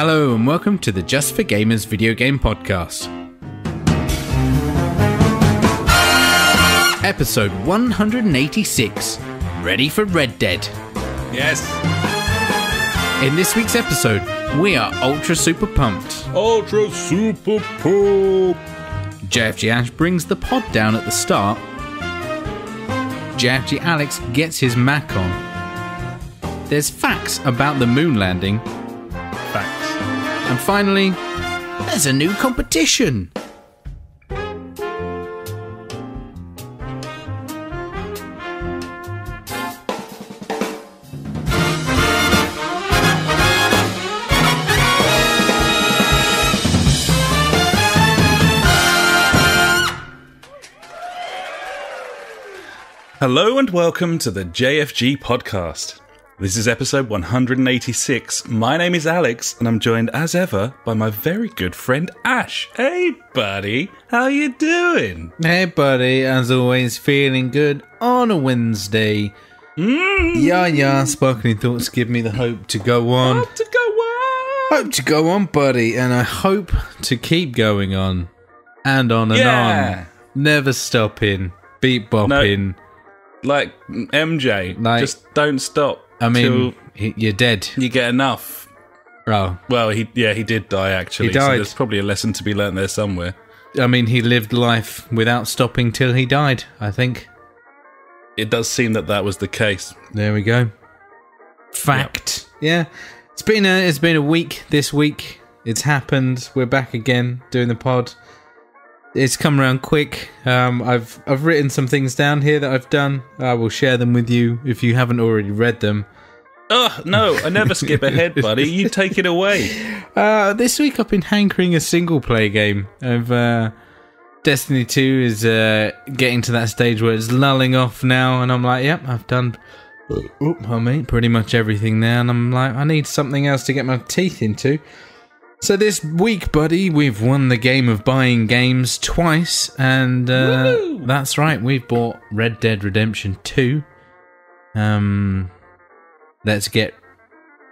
Hello and welcome to the Just for Gamers video game podcast. Episode 186. Ready for Red Dead. Yes. In this week's episode, we are ultra super pumped. Ultra super pumped. JfG Ash brings the pod down at the start. JfG Alex gets his Mac on. There's facts about the moon landing. Facts. And finally, there's a new competition. Hello and welcome to the JfG podcast. This is episode 186. My name is Alex and I'm joined as ever by my very good friend Ash. Hey buddy, how you doing? Hey buddy, as always, feeling good on a Wednesday. Yeah, sparkling thoughts give me the hope to go on. Hope to go on. Hope to go on, buddy, and I hope to keep going on. And on and on. Never stopping. Beat bopping. Like MJ, just don't stop. I mean, you're dead. You get enough. Oh. Well, he did die, actually. He died. So there's probably a lesson to be learnt there somewhere. I mean, he lived life without stopping till he died, I think. It does seem that was the case. There we go. Fact. Yep. Yeah. It's been a week this week. It's happened. We're back again doing the pod. It's come around quick. I've written some things down here that I've done. I will share them with you if you haven't already read them. Oh, no, I never skip ahead, buddy. You take it away. This week I've been hankering a single-player game. Destiny 2 is getting to that stage where it's lulling off now, and I'm like, yep, I've done pretty much everything there, and I'm like, I need something else to get my teeth into. So this week, buddy, we've won the game of buying games twice, and that's right, we've bought Red Dead Redemption 2. Let's get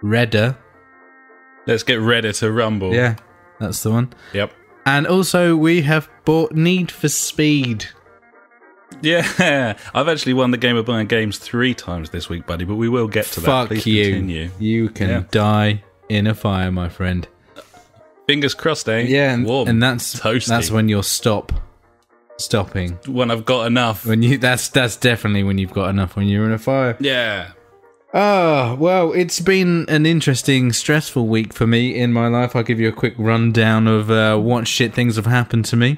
redder. Let's get ready to rumble. Yeah, that's the one. Yep. And also, we have bought Need for Speed. Yeah, I've actually won the game of buying games 3 times this week, buddy, but we will get to that. Fuck Please you. continue. You can die in a fire, my friend. Fingers crossed, eh? Yeah, warm, and that's toasty. That's when you'll stopping. When I've got enough. That's definitely when you've got enough. When you're in a fire. Yeah. Well, it's been an interesting, stressful week for me in my life. I'll give you a quick rundown of what shit things have happened to me.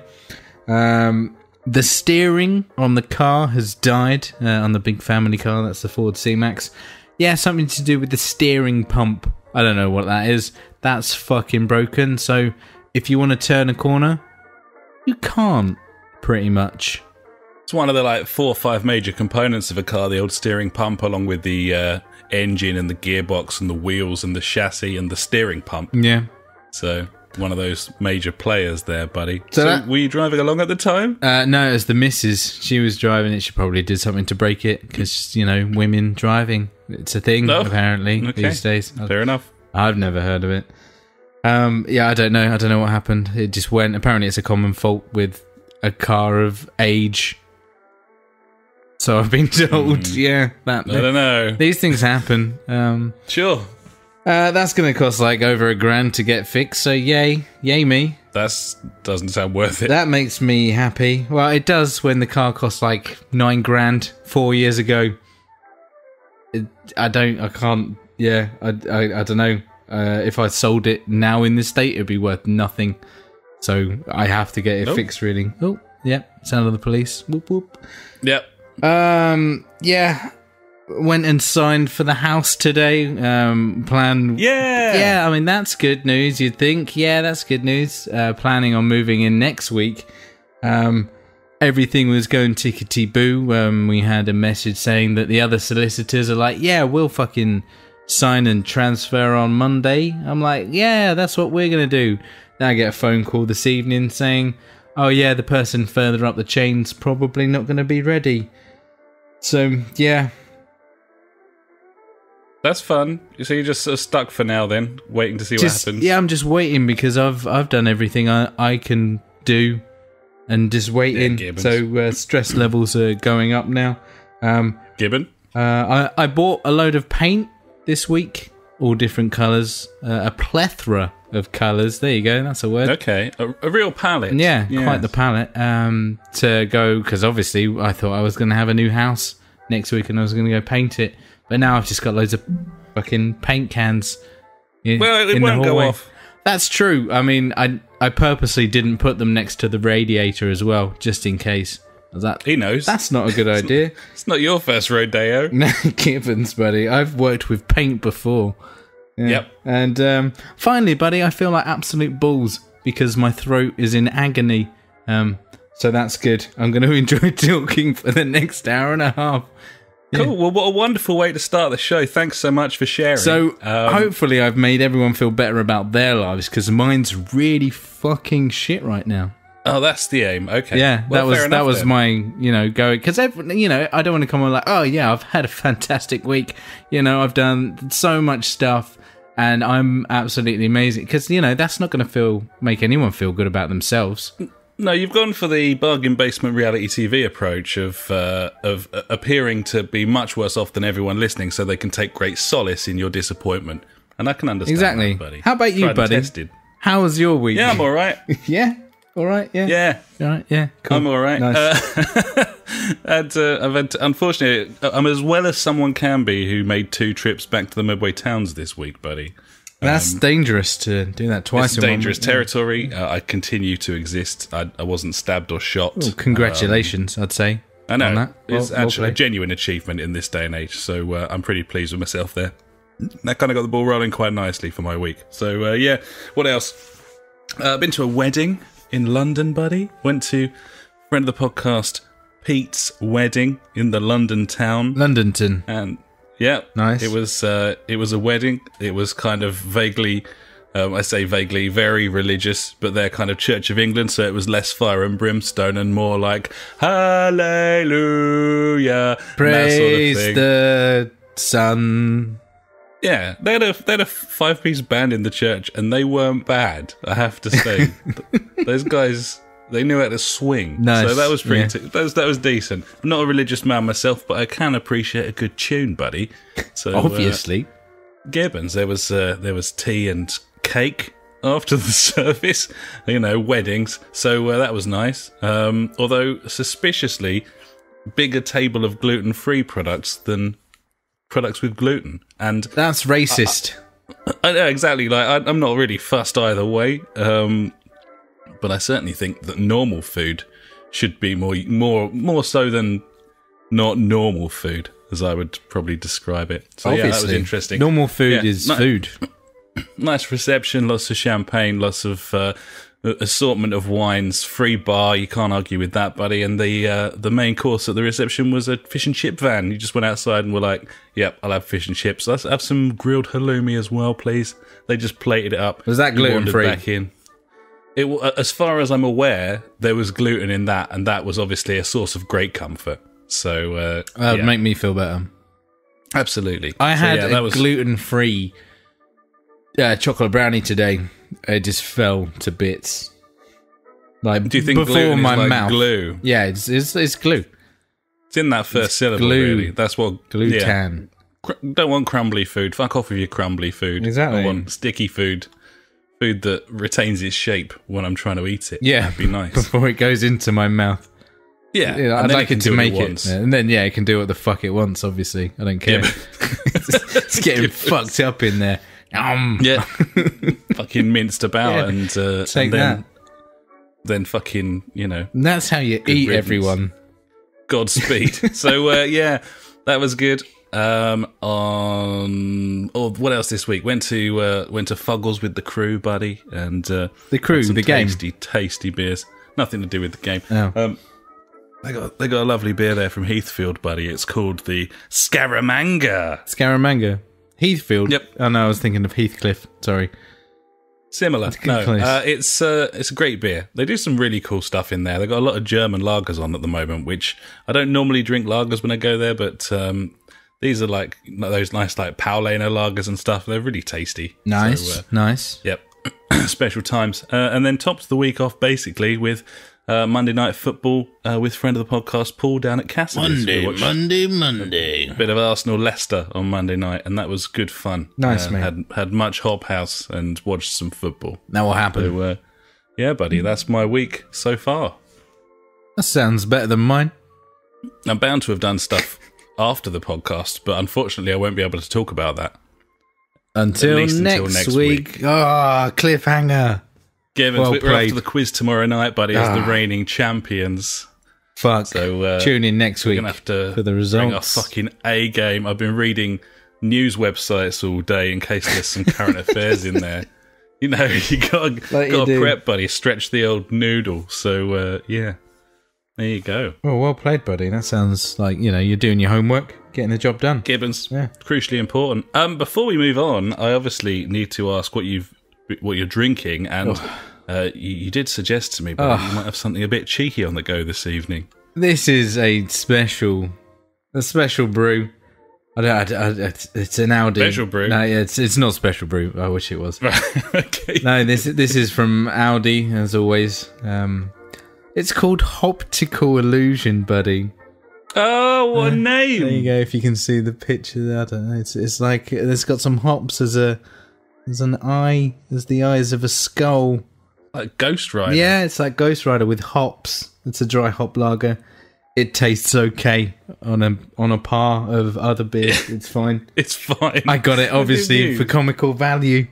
The steering on the car has died, on the big family car. That's the Ford C-Max. Yeah, something to do with the steering pump. I don't know what that is. That's fucking broken. So if you want to turn a corner, you can't, pretty much. It's one of the 4 or 5 major components of a car, the old steering pump, along with the engine and the gearbox and the wheels and the chassis and the steering pump. Yeah. So one of those major players there, buddy. So were you driving along at the time? No, it was the missus. She was driving it. She probably did something to break it because, women driving. It's a thing, apparently, these days. Fair enough. I've never heard of it. Yeah, I don't know. I don't know what happened. It just went. Apparently, it's a common fault with a car of age. So I've been told. Yeah, I don't know. These things happen. Sure. That's going to cost over $1,000 to get fixed. So yay me. That doesn't sound worth it. That makes me happy. Well, it does when the car cost $9,000 4 years ago. I don't know. If I sold it now in this state, it'd be worth nothing. So I have to get it fixed, really. Oh, yeah. Sound of the police. Whoop, whoop. Yep. Yeah. Went and signed for the house today. Plan. Yeah. Yeah, I mean, that's good news, you'd think. Yeah, that's good news. Planning on moving in next week. Everything was going tickety-boo. We had a message saying that the other solicitors are like, yeah, we'll fucking sign and transfer on Monday. I'm like, yeah, that's what we're going to do. Then I get a phone call this evening saying, oh yeah, the person further up the chain's probably not going to be ready. So, yeah. That's fun. So you're just sort of stuck for now then, waiting to see what happens? Yeah, I'm just waiting because I've done everything I can do and just waiting. Yeah, so stress levels are going up now. Gibbon? I bought a load of paint this week, all different colours, a plethora of colours. There you go, that's a word. Okay, a real palette. Yeah, quite the palette to go, because obviously I thought I was going to have a new house next week and I was going to go paint it. But now I've just got loads of fucking paint cans. Well, it won't go off. That's true. I mean, I purposely didn't put them next to the radiator as well, just in case. He knows. That's not a good idea. It's not your first rodeo. No, Gibbons, buddy. I've worked with paint before. Yeah. Yep. And finally, buddy, I feel like absolute balls because my throat is in agony. So that's good. I'm going to enjoy talking for the next hour and a half. Cool. Yeah. Well, what a wonderful way to start the show. Thanks so much for sharing. So, hopefully I've made everyone feel better about their lives, because mine's really fucking shit right now. Oh, that's the aim. Okay. Yeah, well, that was my, going, because, I don't want to come on like, oh yeah, I've had a fantastic week. I've done so much stuff and I'm absolutely amazing. Because, that's not going to make anyone feel good about themselves. No, you've gone for the bargain basement reality TV approach of appearing to be much worse off than everyone listening, so they can take great solace in your disappointment. And I can understand exactly. that, buddy. How about you, buddy? Tested. How was your week? Yeah, I'm all right. Yeah, all right. Yeah, yeah, all right. Yeah, cool. I'm all right. Nice. Unfortunately, I'm as well as someone can be who made 2 trips back to the Midway Towns this week, buddy. That's dangerous to do that twice. It's dangerous territory. I continue to exist. I wasn't stabbed or shot. Well, congratulations, I'd say. I know. On that. It's actually a genuine achievement in this day and age, so I'm pretty pleased with myself there. That kind of got the ball rolling quite nicely for my week. So, yeah. What else? Been to a wedding in London, buddy. Went to a friend of the podcast, Pete's wedding in the London town. Londonton. And... yeah, nice. It was a wedding. It was kind of vaguely, I say vaguely, very religious, but they're kind of Church of England, so it was less fire and brimstone and more like hallelujah, praise that sort of thing. The sun. Yeah, they had a 5-piece band in the church, and they weren't bad. I have to say, those guys. They knew how to swing. Nice. So that was pretty. That was decent. I'm not a religious man myself, but I can appreciate a good tune, buddy. So obviously, Gibbons. There was tea and cake after the service. Weddings. So that was nice. Although suspiciously bigger table of gluten-free products than products with gluten, and that's racist. I know exactly. Like I'm not really fussed either way. But I certainly think that normal food should be more so than not normal food, as I would probably describe it. So obviously, yeah, that was interesting. Normal food is food. Nice reception, lots of champagne, lots of assortment of wines, free bar. You can't argue with that, buddy. And the main course at the reception was a fish and chip van. You just went outside and were like, "Yep, I'll have fish and chips. Let's have some grilled halloumi as well, please." They just plated it up. Was that gluten free? Back in. As far as I'm aware, there was gluten in that, and that was obviously a source of great comfort. So that would make me feel better. Absolutely. I had a gluten-free chocolate brownie today. It just fell to bits. Like, do you think before gluten my is like mouth. glue? Yeah, it's glue. It's in that first syllable, glue. really. That's what Glutan. Yeah. Don't want crumbly food. Fuck off with your crumbly food. Exactly. I want sticky food. Food that retains its shape when I'm trying to eat it. Yeah, that'd be nice. Before it goes into my mouth. Yeah, I'd like it to make it. And then, it can do what the fuck it wants, obviously. I don't care. Yeah, it's getting fucked up in there. Yeah. Fucking minced about and take and then fucking, And that's how you eat, riddance. Everyone. Godspeed. So, yeah, that was good. What else this week? Went to Fuggles with the crew, buddy, and the crew, the game, tasty beers. Nothing to do with the game. Oh. They got a lovely beer there from Heathfield, buddy. It's called the Scaramanga. Scaramanga, Heathfield. Yep. Oh no, I was thinking of Heathcliff. Sorry. Similar. No, it's a great beer. They do some really cool stuff in there. They've got a lot of German lagers on at the moment, which I don't normally drink lagers when I go there, but These are like those nice like Paulaner lagers and stuff. They're really tasty. Nice, So, nice. Yep. Special times. And then tops the week off basically with Monday Night Football with friend of the podcast, Paul, down at Cassidy's. Monday. A bit of Arsenal-Leicester on Monday night, and that was good fun. Nice, mate. Had much Hob House and watched some football. Now what happened? So, yeah, buddy, that's my week so far. That sounds better than mine. I'm bound to have done stuff after the podcast, but unfortunately I won't be able to talk about that. Until next week. Oh, cliffhanger. Given Well we're played. after the quiz tomorrow night, buddy, as the reigning champions. Fuck. So tune in next week we're going to have to for the bring our results. fucking A game. I've been reading news websites all day in case there's some current affairs in there. You know, you gotta prep, buddy. Stretch the old noodle. So, yeah. There you go. Well played, buddy. That sounds like, you're doing your homework, getting the job done. Gibbons, Yeah. crucially important. Before we move on, I obviously need to ask what you're drinking, and you did suggest to me, but you might have something a bit cheeky on the go this evening. This is a special brew. It's an Audi. Special brew? No, it's not special brew. I wish it was. Okay. No, this is from Audi, as always. It's called Optical Illusion, buddy. Oh, what a name! There you go. If you can see the picture, I don't know. It's like it's got some hops as an eye, as the eyes of a skull. Like Ghost Rider. Yeah, it's like Ghost Rider with hops. It's a dry hop lager. It tastes okay on a par of other beers. It's fine. It's fine. I got it obviously for comical value.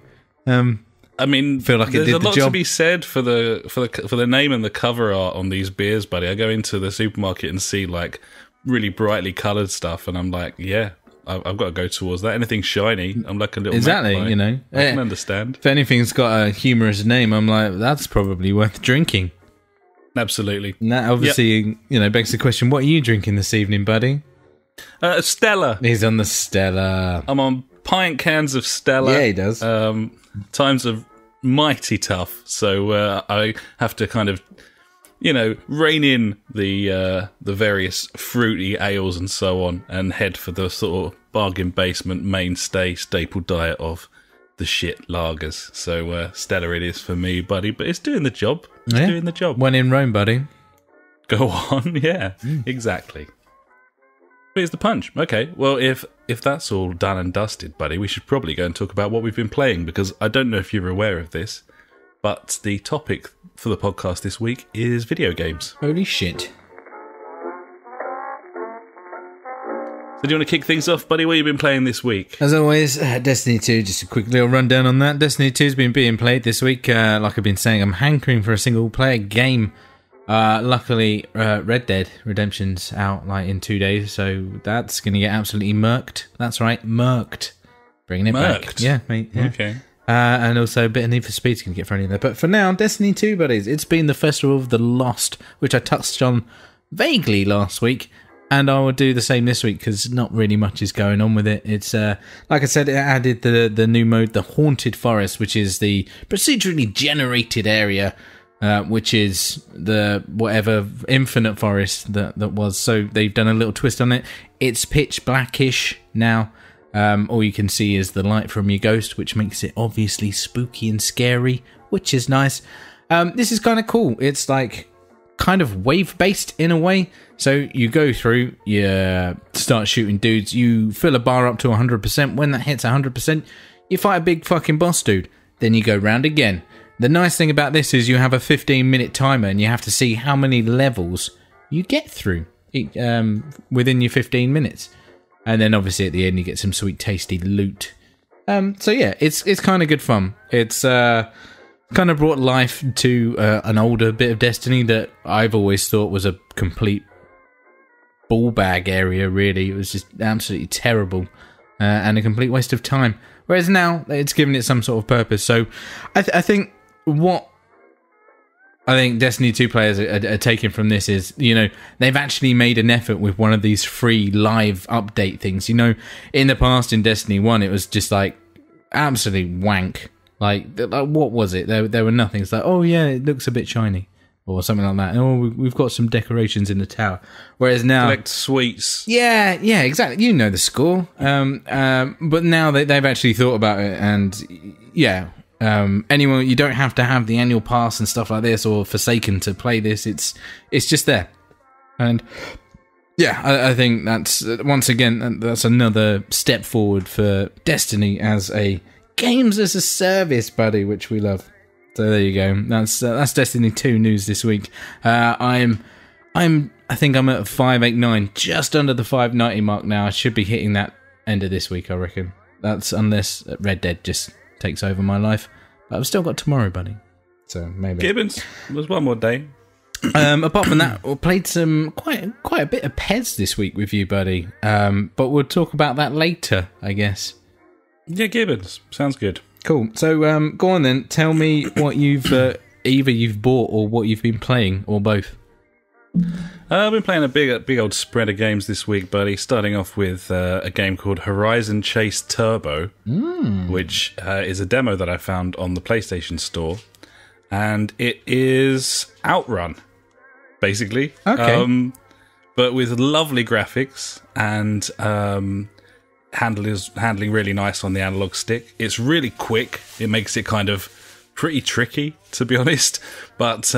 I mean, feel like it there's did a the lot to job. be said for the name and the cover art on these beers, buddy. I go into the supermarket and see like really brightly coloured stuff, and I'm like, yeah, I've got to go towards that. Anything shiny, I'm like a little Exactly, magpie. I can understand. If anything's got a humorous name, I'm like, that's probably worth drinking. Absolutely. And that obviously, begs the question: what are you drinking this evening, buddy? Stella. He's on the Stella. I'm on pint cans of Stella. Yeah, he does. Times are mighty tough, so I have to kind of, rein in the various fruity ales and so on, and head for the sort of bargain basement mainstay staple diet of the shit lagers. So Stella it is for me, buddy, but it's doing the job. It's doing the job. When in Rome, buddy. Go on, yeah, exactly. But here's the punch. Okay, well, if that's all done and dusted, buddy, we should probably go and talk about what we've been playing, because I don't know if you're aware of this, but the topic for the podcast this week is video games. Holy shit. So do you want to kick things off, buddy? What have you been playing this week? As always, Destiny 2, just a quick little rundown on that. Destiny 2 has been being played this week. Like I've been saying, I'm hankering for a single-player game. Luckily, Red Dead Redemption's out in 2 days, so that's going to get absolutely murked. That's right, murked. Bringing it back. Yeah, mate. Yeah. Okay. And also a bit of Need for Speed's going to get thrown in there. But for now, Destiny 2, buddies. It's been the Festival of the Lost, which I touched on vaguely last week. And I will do the same this week because not really much is going on with it. It's like I said, it added the new mode, the Haunted Forest, which is the procedurally generated area, which is the whatever infinite forest that was. So they've done a little twist on it. It's pitch blackish now. All you can see is the light from your ghost, which makes it obviously spooky and scary, which is nice. This is kind of cool. It's like kind of wave-based in a way. So you go through, you start shooting dudes, you fill a bar up to 100%. When that hits 100%, you fight a big fucking boss dude. Then you go round again. The nice thing about this is you have a 15-minute timer and you have to see how many levels you get through within your 15 minutes. And then obviously at the end you get some sweet tasty loot. So yeah, it's kind of good fun. It's kind of brought life to an older bit of Destiny that I've always thought was a complete ball bag area, really. It was just absolutely terrible and a complete waste of time. Whereas now, it's given it some sort of purpose. So I think what I think Destiny 2 players are taking from this is, they've actually made an effort with one of these free live update things. In the past in Destiny 1, it was just like absolutely wank. Like what was it? There were nothing. It's like, oh yeah, it looks a bit shiny. or something like that. Oh, we've got some decorations in the tower. Whereas now, collect sweets. yeah, exactly. You know the score. But now they've actually thought about it, and yeah. Anyone, you don't have to have the annual pass and stuff like this, or Forsaken to play this. It's just there, and yeah, I think that's once again that's another step forward for Destiny as a games as a service, buddy, which we love. So there you go. That's Destiny 2 news this week. I think I'm at 589, just under the 590 mark now. I should be hitting that end of this week, I reckon. That's unless Red Dead just takes over my life. But I've still got tomorrow, buddy. So maybe. Gibbons, there's one more day. Apart from that, we played some quite a bit of PES this week with you, buddy. But we'll talk about that later, I guess. Yeah, Gibbons. Sounds good. Cool. So go on then. Tell me what you've either you've bought or what you've been playing, or both. I've been playing a big old spread of games this week, buddy. Starting off with a game called Horizon Chase Turbo, which is a demo that I found on the PlayStation Store, and it is Outrun, basically. Okay. But with lovely graphics and handling really nice on the analog stick. It's really quick. It makes it kind of pretty tricky, to be honest. But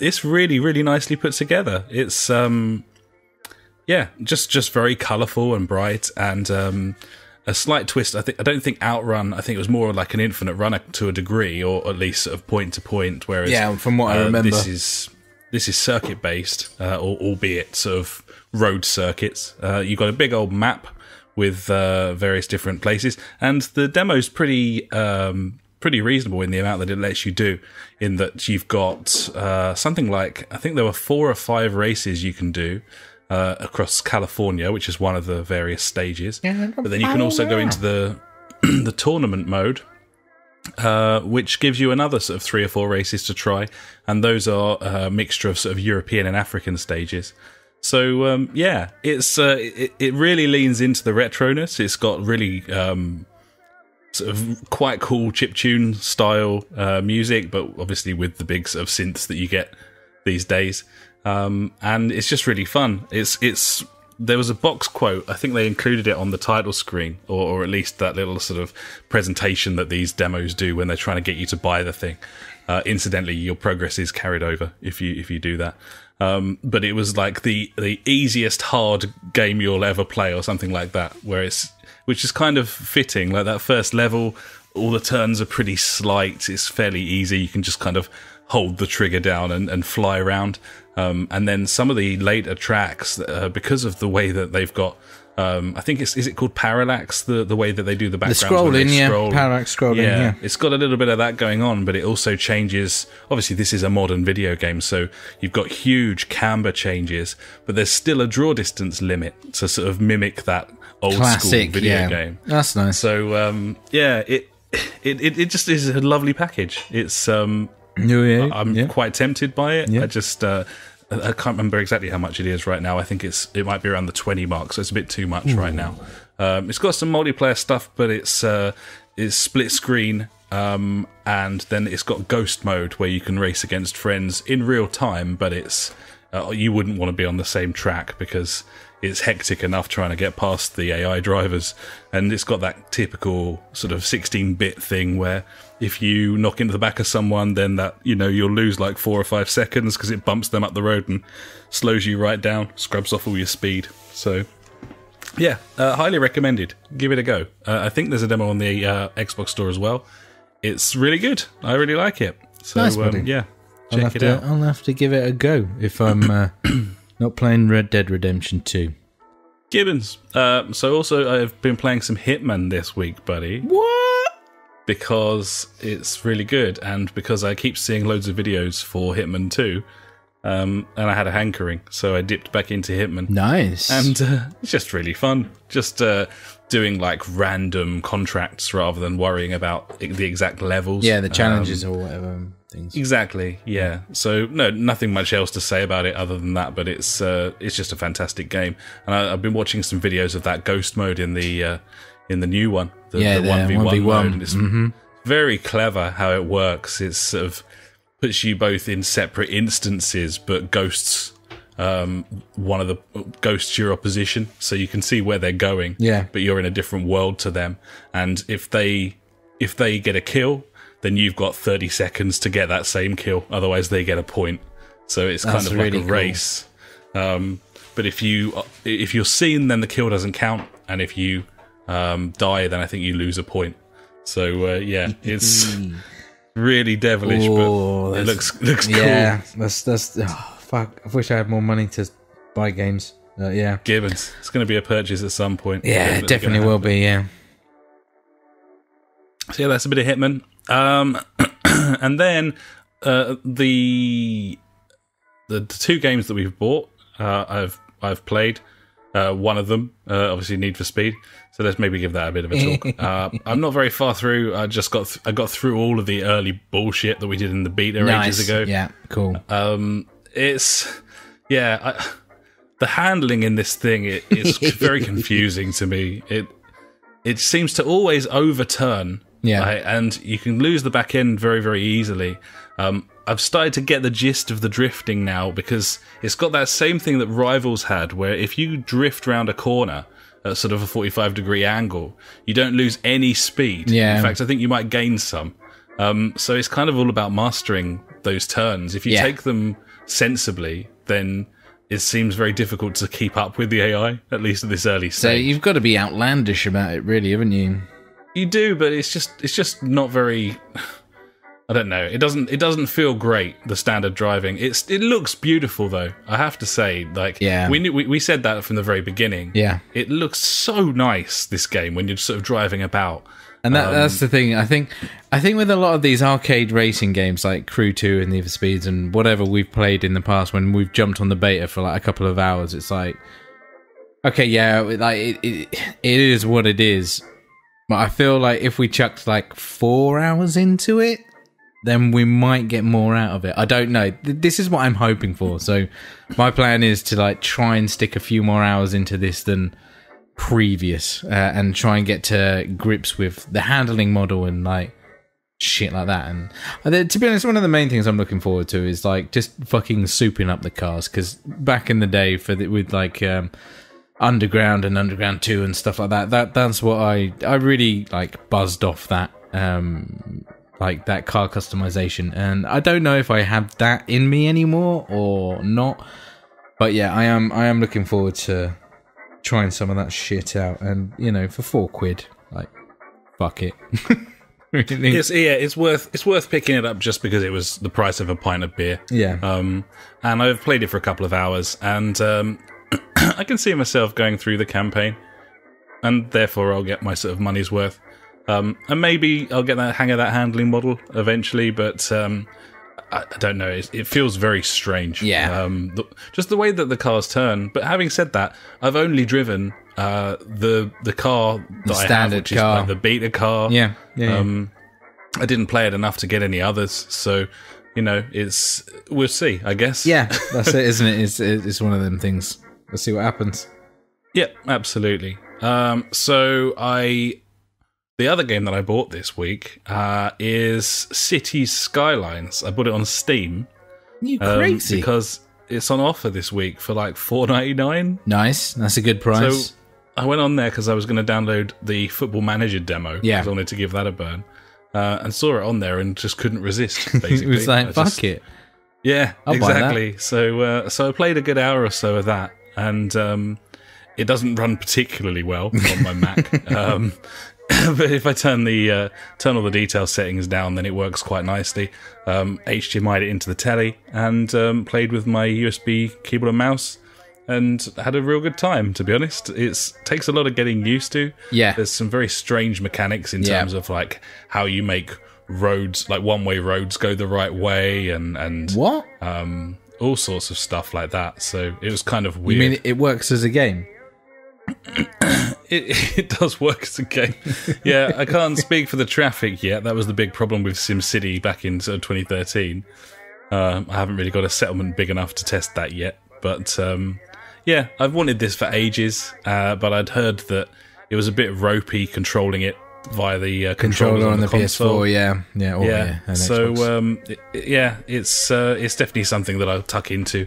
it's really, really nicely put together. It's just very colourful and bright, and a slight twist. I don't think Outrun. I think it was more like an infinite runner to a degree, or at least sort of point to point. Whereas from what I remember, this is circuit based, albeit sort of road circuits. You've got a big old map with various different places, and the demo's pretty reasonable in the amount that it lets you do, in that you've got something like, I think there were 4 or 5 races you can do across California, which is one of the various stages. But then you can also go into the tournament mode, which gives you another sort of 3 or 4 races to try, and those are a mixture of sort of European and African stages. So it's it really leans into the retroness. It's got really sort of quite cool chiptune style music, but obviously with the big sort of synths that you get these days. And it's just really fun. There was a box quote. I think they included it on the title screen, or at least that little sort of presentation that these demos do when they're trying to get you to buy the thing. Incidentally, your progress is carried over if you do that. But it was like the easiest hard game you'll ever play, or something like that, which is kind of fitting. Like that first level, all the turns are pretty slight. It's fairly easy. You can just kind of hold the trigger down and fly around. And then some of the later tracks, because of the way that they've got, I think is it called parallax? The way that they do the backgrounds, parallax scrolling. Yeah, it's got a little bit of that going on, but it also changes. Obviously, this is a modern video game, so you've got huge camber changes, but there's still a draw distance limit to sort of mimic that old school video game. That's nice. So it just is a lovely package. It's I'm quite tempted by it. Yeah. I can't remember exactly how much it is right now. I think it might be around the 20 mark, so it's a bit too much right now. It's got some multiplayer stuff, but it's split screen, and then it's got ghost mode where you can race against friends in real time, but it's you wouldn't want to be on the same track because it's hectic enough trying to get past the AI drivers. And it's got that typical sort of 16-bit thing where if you knock into the back of someone, then that, you'll lose like 4 or 5 seconds because it bumps them up the road and slows you right down, scrubs off all your speed. So yeah, highly recommended. Give it a go. I think there's a demo on the Xbox Store as well. It's really good. I really like it. So nice, buddy. Yeah, check it out. I'll have to give it a go if I'm not playing Red Dead Redemption 2. Gibbons. So also I've been playing some Hitman this week, buddy. What? Because it's really good, and because I keep seeing loads of videos for Hitman 2, and I had a hankering, so I dipped back into Hitman. Nice. And it's just really fun. Just doing like random contracts rather than worrying about the exact levels. Yeah, the challenges or whatever things. Exactly, yeah. So nothing much else to say about it other than that, but it's just a fantastic game. And I've been watching some videos of that ghost mode in the new one, the 1v1 mode, and it's very clever how it works. It's sort of puts you both in separate instances, but ghosts one of the ghosts your opposition, so you can see where they're going. Yeah. But you're in a different world to them, and if they get a kill, then you've got 30 seconds to get that same kill. Otherwise, they get a point. So it's kind of like a race. But if you're seen, then the kill doesn't count, and if you die, then I think you lose a point. So yeah, it's really devilish, but it looks cool. Yeah, that's fuck. I wish I had more money to buy games. Yeah, Gibbons, it's going to be a purchase at some point. Yeah, it definitely will be. Yeah. So yeah, that's a bit of Hitman. And then the two games that we've bought, I've played. One of them, obviously, Need for Speed. So let's maybe give that a bit of a talk. I'm not very far through. I got through all of the early bullshit that we did in the beta ages ago. Yeah, cool. The handling in this thing is very confusing to me. It seems to always overturn. Yeah, and you can lose the back end very, very easily. I've started to get the gist of the drifting now, because it's got that same thing that Rivals had, where if you drift round a corner at sort of a 45-degree angle, you don't lose any speed. Yeah. In fact, I think you might gain some. So it's kind of all about mastering those turns. If you take them sensibly, then it seems very difficult to keep up with the AI, at least at this early stage. So you've got to be outlandish about it, really, haven't you? You do, but it's just not very. I don't know. It doesn't feel great, the standard driving. It looks beautiful though. I have to say, we said that from the very beginning. Yeah, it looks so nice, this game, when you're sort of driving about. And that's the thing. I think with a lot of these arcade racing games like Crew 2 and Need for Speeds and whatever we've played in the past, when we've jumped on the beta for like a couple of hours, it's like, okay, yeah, like it is what it is. But I feel like if we chucked like 4 hours into it, then we might get more out of it. I don't know. This is what I'm hoping for. So my plan is to like try and stick a few more hours into this than previous, and try and get to grips with the handling model and like shit like that. And to be honest, one of the main things I'm looking forward to is like just fucking souping up the cars, because back in the day with like Underground and Underground 2 and stuff like that's what I really like buzzed off that like that car customization, and I don't know if I have that in me anymore or not, but yeah, I am looking forward to trying some of that shit out, and you know, for £4, like, fuck it. Really? It's worth picking it up just because it was the price of a pint of beer. Yeah. And I've played it for a couple of hours, and I can see myself going through the campaign, and therefore I'll get my sort of money's worth. And maybe I'll get that hang of that handling model eventually, but I don't know. It feels very strange. Yeah. Just the way that the cars turn. But having said that, I've only driven the car that I have, which is like the beta car. Yeah. I didn't play it enough to get any others, so you know, we'll see, I guess. Yeah, that's it, isn't it? It's one of them things. We'll see what happens. Yeah, absolutely. The other game that I bought this week is Cities Skylines. I bought it on Steam. You crazy? Because it's on offer this week for like $4.99. Nice, that's a good price. So I went on there because I was going to download the Football Manager demo. Yeah, because I wanted to give that a burn, and saw it on there and just couldn't resist. Basically, it was like fuck it. Yeah, exactly. So I played a good hour or so of that, and it doesn't run particularly well on my Mac. But if I turn all the detail settings down, then it works quite nicely. HDMI'd it into the telly and played with my USB keyboard and mouse, and had a real good time, to be honest. It takes a lot of getting used to. Yeah. There's some very strange mechanics in terms of like how you make roads, like one-way roads, go the right way, and what? All sorts of stuff like that. So it was kind of weird. You mean it works as a game? It does work as a game. Yeah, I can't speak for the traffic yet. That was the big problem with SimCity back in 2013. I haven't really got a settlement big enough to test that yet. But yeah, I've wanted this for ages, but I'd heard that it was a bit ropey controlling it via the controller on the console. PS4. Yeah. And So Xbox. it's definitely something that I'll tuck into,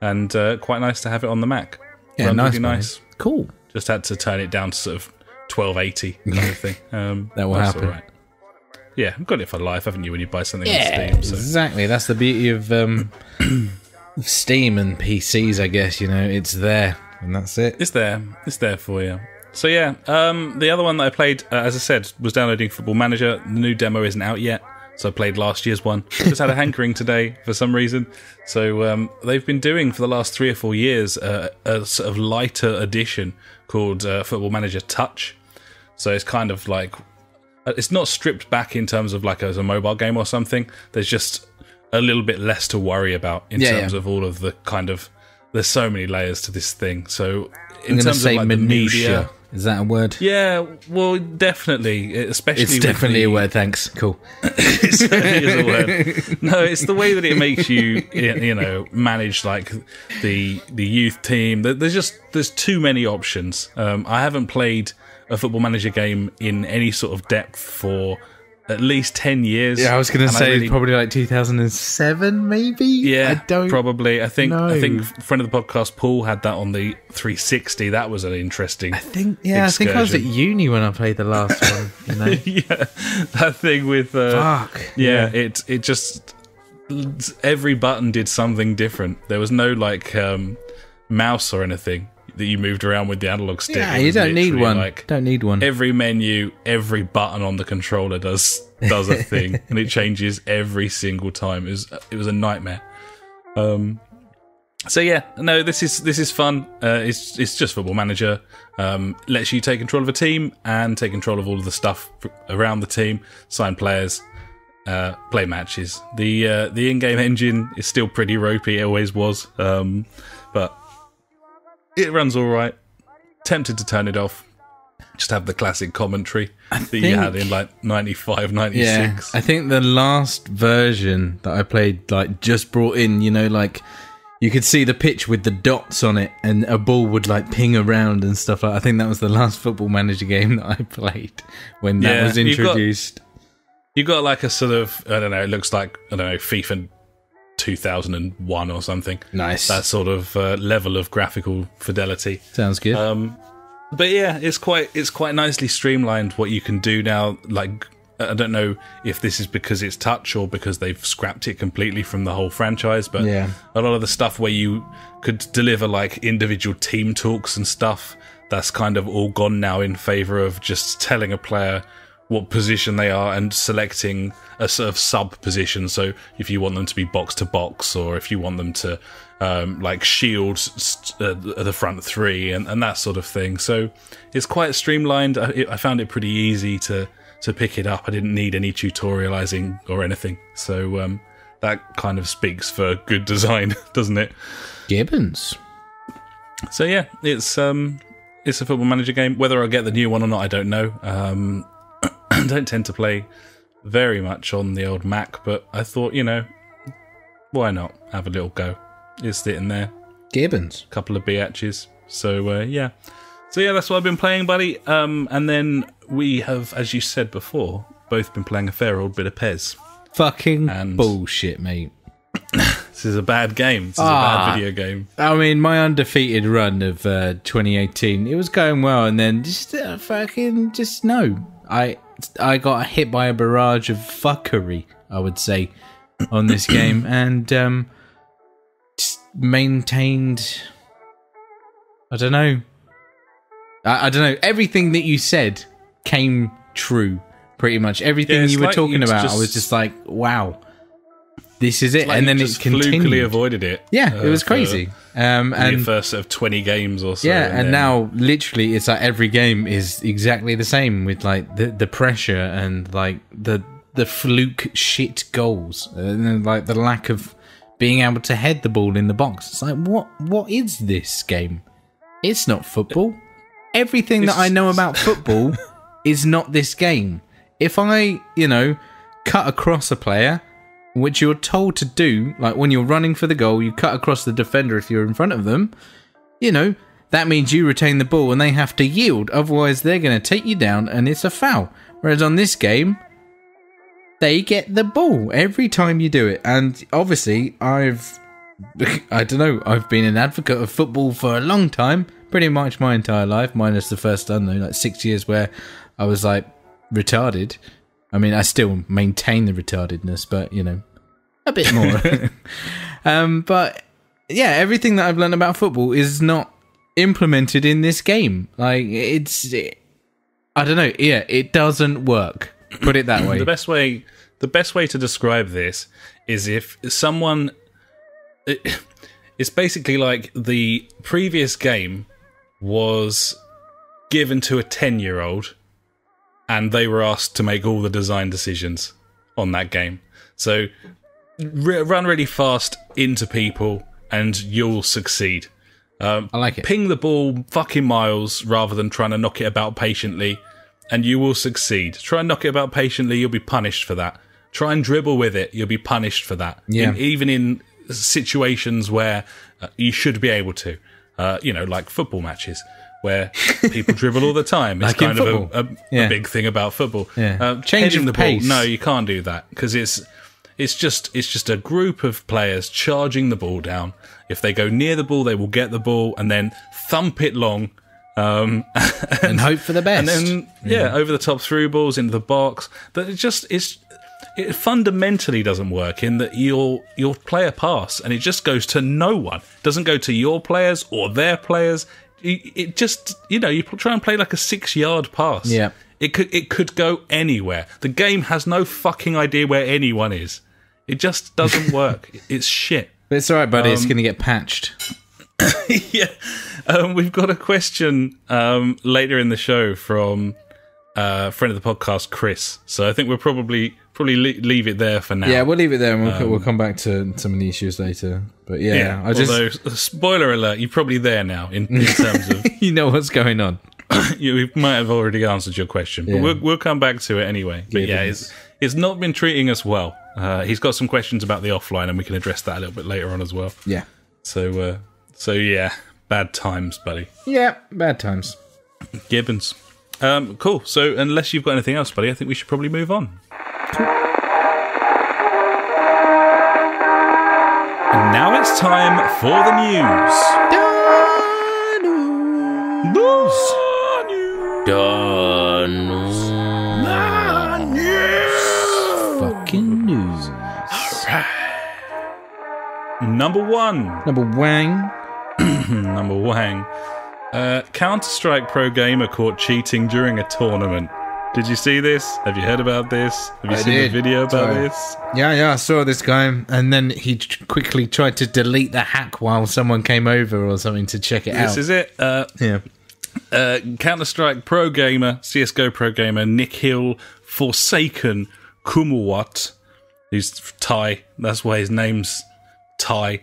and quite nice to have it on the Mac. Yeah, Runs nice, really nice. Cool. Just had to turn it down to sort of 1280 kind of thing. That will happen. All right. Yeah, I've got it for life, haven't you? When you buy something on Yeah, Steam, so. exactly. That's the beauty of Steam and PCs, I guess. It's there, and that's it. It's there for you. So yeah, the other one that I played, as I said, was downloading Football Manager. The new demo isn't out yet, so I played last year's one. Just had a hankering today for some reason. So they've been doing for the last 3 or 4 years a sort of lighter edition called Football Manager Touch. So it's kind of like, it's not stripped back in terms of like as a mobile game or something. There's just a little bit less to worry about in terms of all of the kind of, there's so many layers to this thing. So in terms of like the media, is that a word? Yeah, well, definitely, especially. It's definitely a word. Thanks. Cool. It certainly is a word. No, it's the way that it makes you, manage like the youth team. There's too many options. I haven't played a Football Manager game in any sort of depth for at least 10 years. Yeah, I was going to say probably like 2007, maybe. Yeah, probably. I think friend of the podcast Paul had that on the 360. That was an interesting. I think I was at uni when I played the last one. Yeah, that thing with fuck. Yeah, it just every button did something different. There was no like mouse or anything that you moved around with the analog stick. Yeah, you don't need one. Like, don't need one. Every menu, every button on the controller does a thing, and it changes every single time. It was a nightmare. So yeah, no, this is fun. It's just Football Manager. Lets you take control of a team and take control of all of the stuff around the team, sign players, play matches. The in-game engine is still pretty ropey. It always was, but it runs all right. Tempted to turn it off. Just have the classic commentary that you had in like 95, 96. Yeah, I think the last version that I played like just brought in, like you could see the pitch with the dots on it and a ball would like ping around and stuff like that. I think that was the last Football Manager game that I played when that was introduced. You got like a sort of, I don't know, it looks like, I don't know, FIFA 2001 or something. Nice. That sort of level of graphical fidelity. Sounds good. But yeah, it's quite nicely streamlined what you can do now. Like, I don't know if this is because it's touch or because they've scrapped it completely from the whole franchise, but a lot of the stuff where you could deliver like individual team talks and stuff, that's kind of all gone now in favour of just telling a player what position they are and selecting a sort of sub position. So if you want them to be box to box, or if you want them to like shield the front three and that sort of thing. So it's quite streamlined. I found it pretty easy to pick it up. I didn't need any tutorializing or anything. So that kind of speaks for good design, doesn't it? Gibbons. So yeah, it's a Football Manager game. Whether I'll get the new one or not, I don't know. I don't tend to play very much on the old Mac, but I thought, why not have a little go? It's sitting there. Gibbons. A couple of biatches. So, yeah. So, yeah, that's what I've been playing, buddy. And then we have, as you said before, both been playing a fair old bit of PES. Fucking bullshit, mate. This is a bad game. This is a bad video game. I mean, my undefeated run of 2018, it was going well, and then no. I got hit by a barrage of fuckery, I would say, on this game, and just maintained. I don't know. I don't know. Everything that you said came true, pretty much. Everything you were talking about, I was just like, wow. This is it, and then it continued. Flukily avoided it. Yeah, it was crazy. And your first sort of 20 games or so. Yeah, and now literally it's like every game is exactly the same, with like the pressure and like the fluke shit goals, and then like the lack of being able to head the ball in the box. It's like what is this game? It's not football. Everything that I know about football is not this game. If I, cut across a player, which you're told to do, like when you're running for the goal, you cut across the defender if you're in front of them, that that means you retain the ball and they have to yield. Otherwise, they're going to take you down and it's a foul. Whereas on this game, they get the ball every time you do it. And obviously, I've been an advocate of football for a long time, pretty much my entire life, minus the first, 6 years where I was like retarded. I mean, I still maintain the retardedness, but a bit more. But yeah, everything that I've learned about football is not implemented in this game. Like, I don't know. Yeah, it doesn't work. Put it that way. The best way to describe this is if someone... It's basically like the previous game was given to a 10-year-old and they were asked to make all the design decisions on that game. So run really fast into people and you'll succeed. I like it. Ping the ball fucking miles rather than trying to knock it about patiently, and you will succeed. Try and knock it about patiently, you'll be punished for that. Try and dribble with it, you'll be punished for that. Yeah. Even in situations where you should be able to. Like football matches, where people dribble all the time. It's like kind of a big thing about football. Yeah. Changing the pace. ball. No, you can't do that, because it's just a group of players charging the ball down. If they go near the ball, they will get the ball and then thump it long. And hope for the best. And then, over the top through balls into the box. But it fundamentally doesn't work in that you'll play a pass and it just goes to no one. It doesn't go to your players or their players. It just, you try and play like a 6-yard pass. Yeah. It could go anywhere. The game has no fucking idea where anyone is. It just doesn't work. It's shit. But it's alright, buddy. It's going to get patched. Yeah. We've got a question later in the show from a friend of the podcast, Chris. So I think we'll probably leave it there for now. Yeah, we'll leave it there and we'll come back to some of the issues later. But although, spoiler alert, you're probably there now in terms of... you know what's going on. We might have already answered your question, but we'll come back to it anyway. But it's not been treating us well. He's got some questions about the offline, and we can address that a little bit later on as well. Yeah. So bad times, buddy. Yeah, bad times. Gibbons. Cool. So unless you've got anything else, buddy, I think we should probably move on. Cool. And now it's time for the news. Fucking news. Number one. Wang. Number Wang. Counter-Strike pro gamer caught cheating during a tournament. Did you see this? Have you heard about this? Have you seen the video about this? Yeah, I saw this guy, and then he quickly tried to delete the hack while someone came over or something to check it out. This is it. Counter-Strike pro gamer, CSGO pro gamer, Nikhil Forsaken Kumawat, who's Thai. That's why his name's Thai.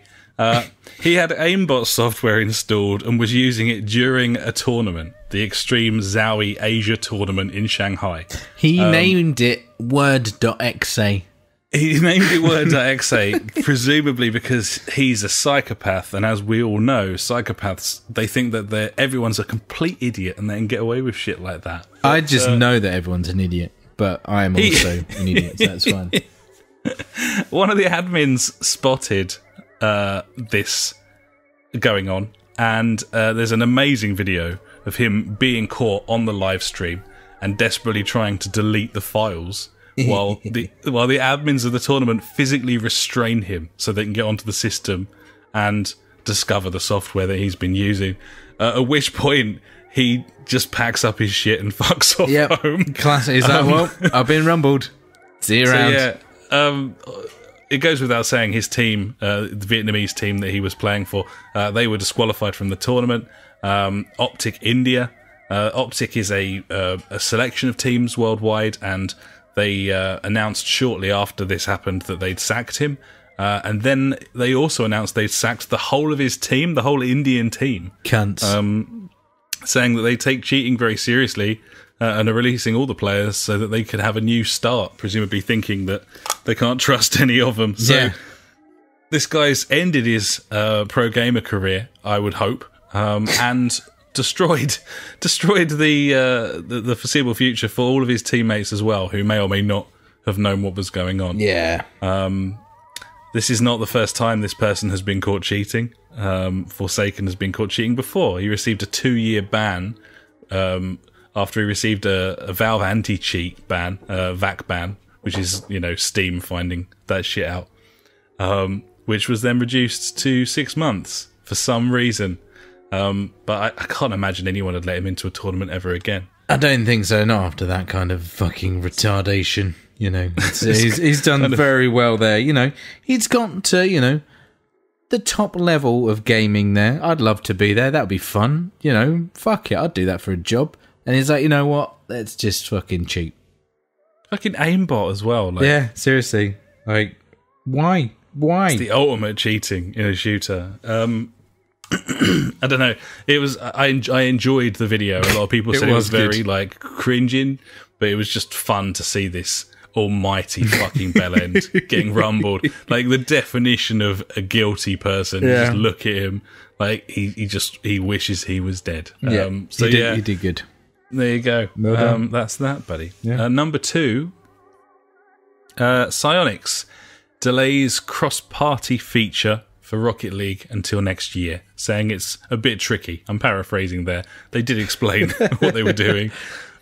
He had aimbot software installed and was using it during a tournament, the Extreme Zowie Asia tournament in Shanghai. He named it Word.exe. He named it Word.exe, presumably because he's a psychopath, and as we all know, psychopaths, they think that everyone's a complete idiot and they can get away with shit like that. But, I just know that everyone's an idiot, but I am also an idiot, so that's fine. One of the admins spotted this going on, and there's an amazing video of him being caught on the live stream and desperately trying to delete the files while the admins of the tournament physically restrain him so they can get onto the system and discover the software that he's been using. At which point he just packs up his shit and fucks off home. Classic. Is that well? I've been rumbled. See you around. It goes without saying his team, the Vietnamese team that he was playing for, they were disqualified from the tournament. Optic India. Optic is a selection of teams worldwide, and they announced shortly after this happened that they'd sacked him. And then they also announced they'd sacked the whole of his team, the whole Indian team. Cunts. Saying that they take cheating very seriously and are releasing all the players so that they could have a new start, presumably thinking that they can't trust any of them. So this guy's ended his pro gamer career, I would hope. and destroyed the foreseeable future for all of his teammates as well, who may or may not have known what was going on. Yeah. This is not the first time this person has been caught cheating. Forsaken has been caught cheating before. He received a 2-year ban after he received a Valve anti-cheat ban, VAC ban, which is, Steam finding that shit out, which was then reduced to 6 months for some reason. But I can't imagine anyone would let him into a tournament ever again. I don't think so, not after that kind of fucking retardation. He's done very well there. He's got to, the top level of gaming there. I'd love to be there. That'd be fun. Fuck it, I'd do that for a job. And he's like, you know what? Let's just fucking cheat. Fucking aimbot as well. Yeah, seriously. Why? It's the ultimate cheating in a shooter. I don't know. It was. I enjoyed the video. A lot of people said it was very cringing, but it was just fun to see this almighty fucking bellend getting rumbled. The definition of a guilty person. Yeah. Just look at him. He wishes he was dead. Yeah. You did good. There you go. Well done. That's that, buddy. Yeah. Number 2, Psyonix delays cross-party feature for Rocket League until next year, saying it's a bit tricky. I'm paraphrasing there. They did explain what they were doing.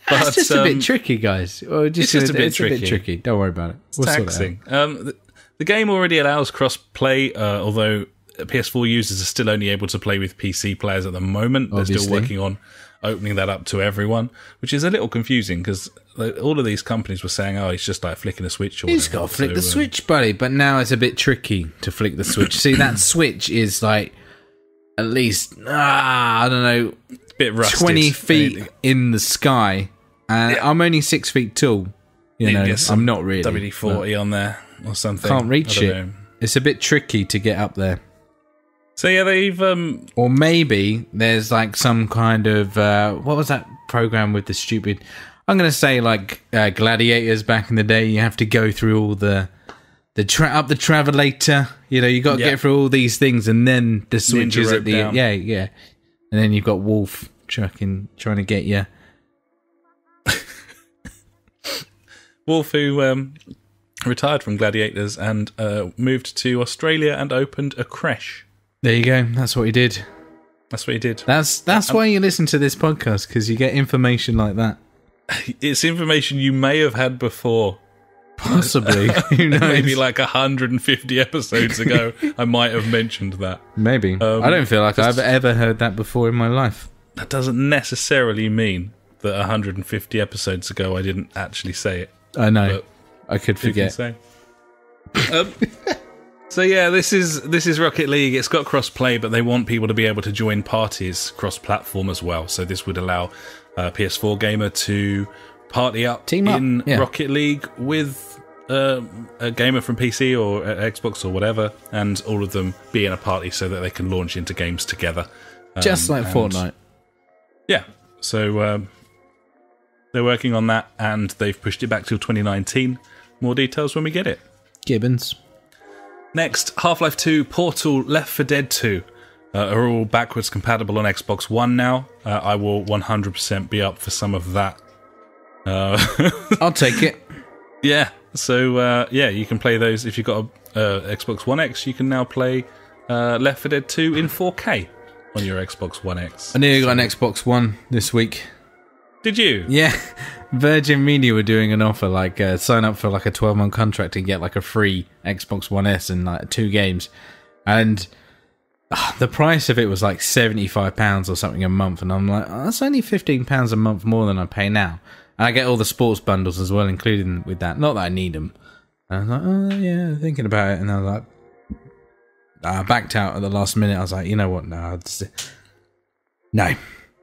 But, it's just a bit tricky, guys. It's just a bit tricky. Don't worry about it. It's taxing. The game already allows cross-play, although PS4 users are still only able to play with PC players at the moment. They're still working on opening that up to everyone, which is a little confusing because all of these companies were saying, it's just like flipping a switch. He's got to flick the switch, buddy. But now it's a bit tricky to flick the switch. See, that switch is at least, I don't know, a bit rusted. 20 feet in the sky. And I'm only 6 feet tall. I'm not really. WD-40 on there or something. Can't reach it. It's a bit tricky to get up there. So yeah, they've or maybe there's some kind of what was that program with the stupid? I'm gonna say Gladiators back in the day. You have to go through all the travelator. You got to get through all these things, and then the switch is at the end. Yeah, and then you've got Wolf trying to get you. Wolf, who retired from Gladiators and moved to Australia and opened a creche. There you go. That's what he did. That's why you listen to this podcast, because you get information like that. It's information you may have had before. Possibly. Who knows? Maybe 150 episodes ago, I might have mentioned that. Maybe. I don't feel like I've ever heard that before in my life. That doesn't necessarily mean that 150 episodes ago I didn't actually say it. I know. I could forget. So yeah, this is Rocket League. It's got cross-play, but they want people to be able to join parties cross-platform as well. So this would allow a PS4 gamer to party up in Rocket League with a gamer from PC or Xbox or whatever, and all of them be in a party so that they can launch into games together. Just like Fortnite. Yeah. So they're working on that, and they've pushed it back till 2019. More details when we get it. Gibbons. Next, Half-Life 2, Portal, Left 4 Dead 2 are all backwards compatible on Xbox One now. I will 100% be up for some of that. I'll take it. Yeah, so you can play those. If you've got a Xbox One X, you can now play Left 4 Dead 2 in 4K on your Xbox One X. I nearly got an Xbox One this week. Did you? Yeah. Virgin Media were doing an offer, sign up for a 12-month contract and get a free Xbox One S and 2 games. And the price of it was £75 or something a month. And I'm like, that's only £15 a month more than I pay now. And I get all the sports bundles as well, including with that. Not that I need them. And I was like, thinking about it. And I was like, I backed out at the last minute. I was like, you know what? No,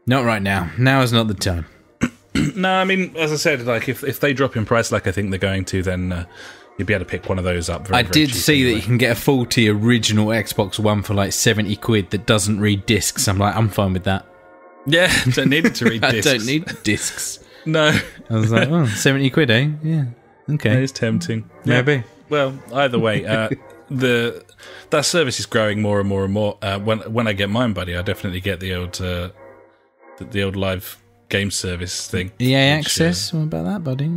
not right now. Now is not the time. No, I mean, as I said, if they drop in price I think they're going to, then you'd be able to pick one of those up. I did see that you can get a faulty original Xbox One for 70 quid that doesn't read discs. I'm fine with that. Yeah, don't need it to read discs. I don't need discs. No. I was like, 70 quid, eh? Yeah. Okay. That is tempting. Maybe. Well, either way, that service is growing more and more and more. When I get mine, buddy, I definitely get the old live game service thing. EA Access. What about that, buddy?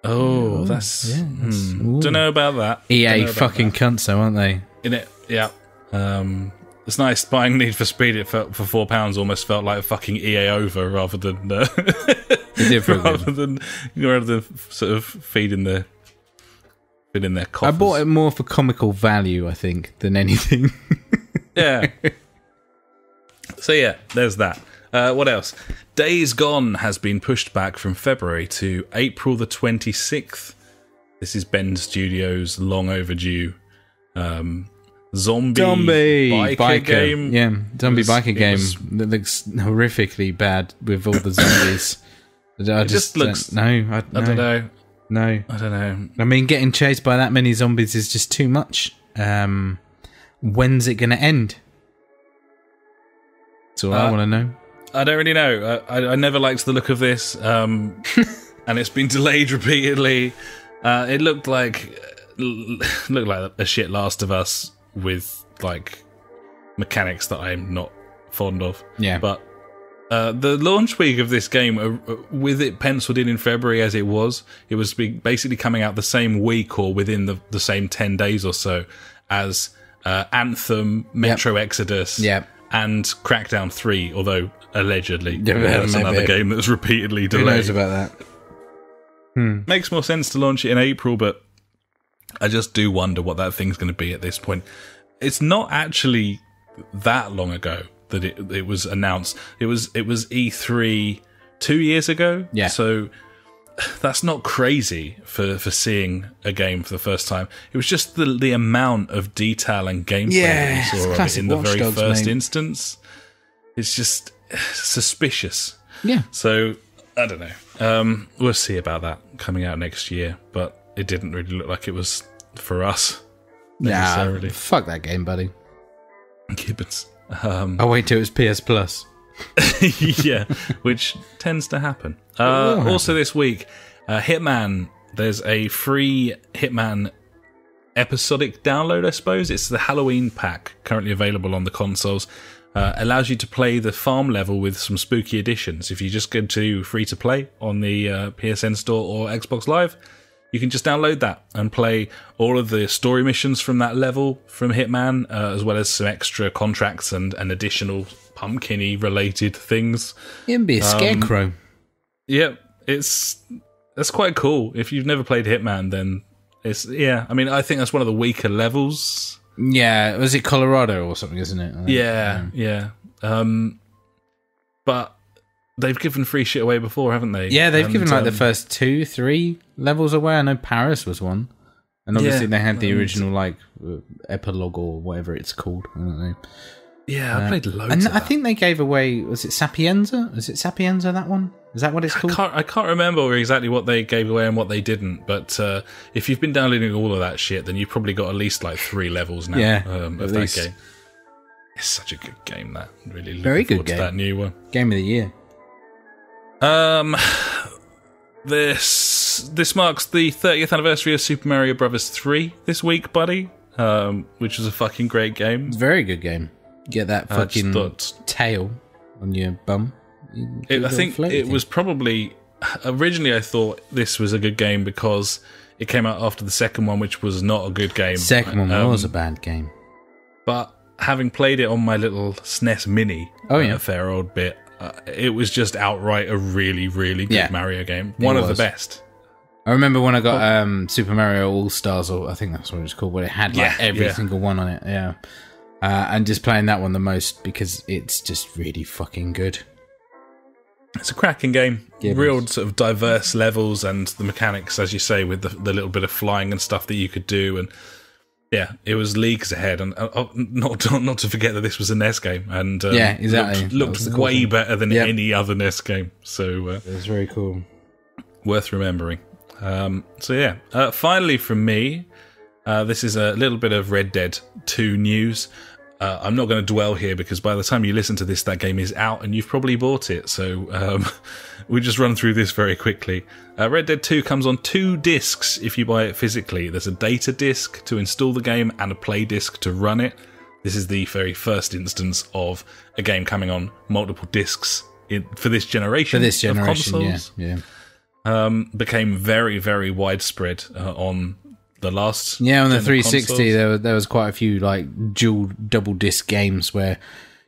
That's don't know about that. EA fucking cunts, though, aren't they? In it, yeah. It's nice buying Need for Speed. It felt for £4 almost felt like a fucking EA over rather than rather than sort of feeding their coffers. I bought it more for comical value, I think, than anything. Yeah. So yeah, there's that. What else? Days Gone has been pushed back from February to April the 26th. This is Bend Studios' long overdue zombie biker game. Yeah, zombie biker game that looks horrifically bad with all the zombies. It just looks... I don't know. No. I don't know. I mean, getting chased by that many zombies is just too much. When's it going to end? That's all I want to know. I don't really know. I never liked the look of this, and it's been delayed repeatedly. It looked like a shit Last of Us with like mechanics that I'm not fond of. Yeah, but the launch week of this game, with it penciled in February as it was basically coming out the same week or within the same 10 days or so as Anthem, Metro Exodus, and Crackdown 3, although allegedly that's another game that was repeatedly delayed. Who knows about that? Makes more sense to launch it in April, but I just do wonder what that thing's going to be at this point. It's not actually that long ago that it was announced. It was E3 2 years ago. Yeah. So that's not crazy for seeing a game for the first time. It was just the amount of detail and gameplay that we saw of it in the very first instance. It's just suspicious. Yeah. So I don't know. We'll see about that coming out next year, but it didn't really look like it was for us necessarily. Nah, fuck that game, buddy. Gibbons. I'll wait till it's PS Plus. Yeah, which tends to happen. Also this week, Hitman. There's a free Hitman episodic download, I suppose. It's the Halloween pack, currently available on the consoles. Allows you to play the farm level with some spooky additions. If you just go to free to play on the PSN Store or Xbox Live, you can just download that and play all of the story missions from that level from Hitman, as well as some extra contracts and additional pumpkin-y related things. You can be a scarecrow. Yep, that's quite cool. If you've never played Hitman, then I mean, I think that's one of the weaker levels. Yeah, was it Colorado or something, isn't it? Yeah. But they've given free shit away before, haven't they? Yeah, they've given like the first 2-3 levels away. I know Paris was one. And obviously they had the original like epilogue or whatever it's called. I don't know. Yeah, I played loads and of I think they gave away, was it Sapienza? Is it Sapienza, that one? Is that what it's called? I can't remember exactly what they gave away and what they didn't, but if you've been downloading all of that shit, then you've probably got at least like 3 levels now of that game. It's such a good game, that. Really looking Very good forward to game. that new one. Game of the year. This marks the 30th anniversary of Super Mario Bros. 3 this week, buddy, which was a fucking great game. It's a very good game. Get that fucking tail on your bum. I think it was probably... Originally, I thought this was a good game because it came out after the second one, which was not a good game. Second one was a bad game. But having played it on my little SNES Mini a fair old bit, it was just outright a really, really good Mario game. One of the best. I remember when I got Super Mario All-Stars, or I think that's what it was called, where it had like every single one on it, and just playing that one the most because it's just really fucking good. It's a cracking game. Real sort of diverse levels and the mechanics, as you say, with the little bit of flying and stuff that you could do. And yeah, it was leagues ahead. And not to forget that this was a NES game. And exactly. Looked way better than any other NES game. So it was very cool. Worth remembering. Finally from me, this is a little bit of Red Dead 2 news. I'm not going to dwell here because by the time you listen to this, that game is out and you've probably bought it. So we'll just run through this very quickly. Red Dead 2 comes on 2 discs if you buy it physically. There's a data disc to install the game and a play disc to run it. This is the very first instance of a game coming on multiple discs for this generation. For this generation, of consoles. yeah. Became very, very widespread on the last. Yeah, on the gen of 360, consoles. there was quite a few like double disc games where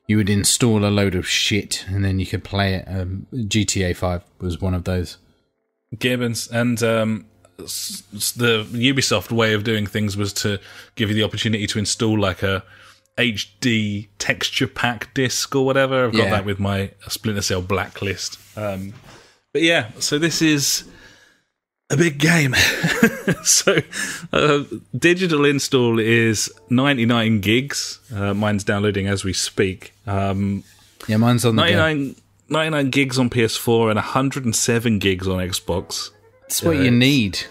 you would install a load of shit and then you could play it. GTA 5 was one of those. Gibbons and the Ubisoft way of doing things was to give you the opportunity to install like a HD texture pack disc or whatever. I've got that with my Splinter Cell Blacklist. But yeah, so this is a big game. So digital install is 99 gigs. Mine's downloading as we speak. Yeah, mine's on the 99 gigs on PS4 and 107 gigs on Xbox. That's what you need.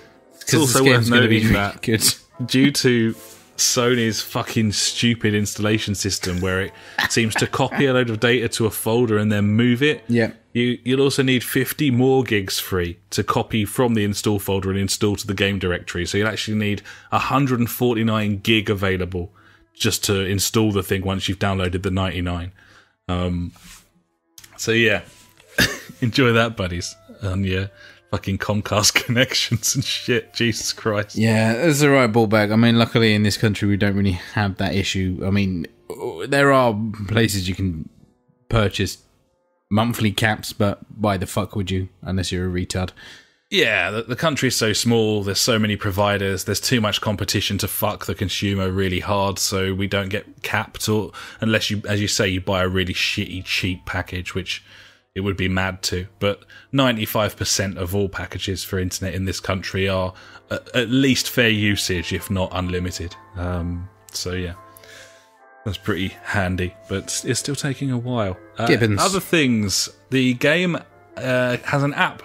It's also worth noting that good. due to Sony's fucking stupid installation system where it seems to copy a load of data to a folder and then move it. Yeah. You'll also need 50 more gigs free to copy from the install folder and install to the game directory. So you'll actually need 149 gig available just to install the thing once you've downloaded the 99. So yeah, enjoy that, buddies, on your fucking Comcast connections and shit. Jesus Christ. Yeah, it's the right ball bag. I mean, luckily in this country we don't really have that issue. I mean, there are places you can purchase monthly caps, but why the fuck would you, unless you're a retard? Yeah, the country's so small, there's so many providers, there's too much competition to fuck the consumer really hard, so we don't get capped, or unless you, as you say, you buy a really shitty, cheap package, which it would be mad to. But 95% of all packages for internet in this country are at least fair usage, if not unlimited. So yeah, that's pretty handy, but it's still taking a while. Gibbons. Other things, the game has an app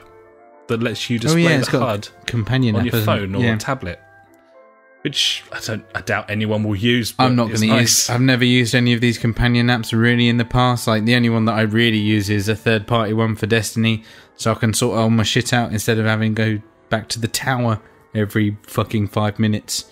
that lets you display it's the got HUD a companion on app, your isn't it? phone or Yeah. a tablet, which I doubt anyone will use. But I'm not going to use. I've never used any of these companion apps really in the past. Like the only one that I really use is a third-party one for Destiny, so I can sort all my shit out instead of having to go back to the tower every fucking 5 minutes.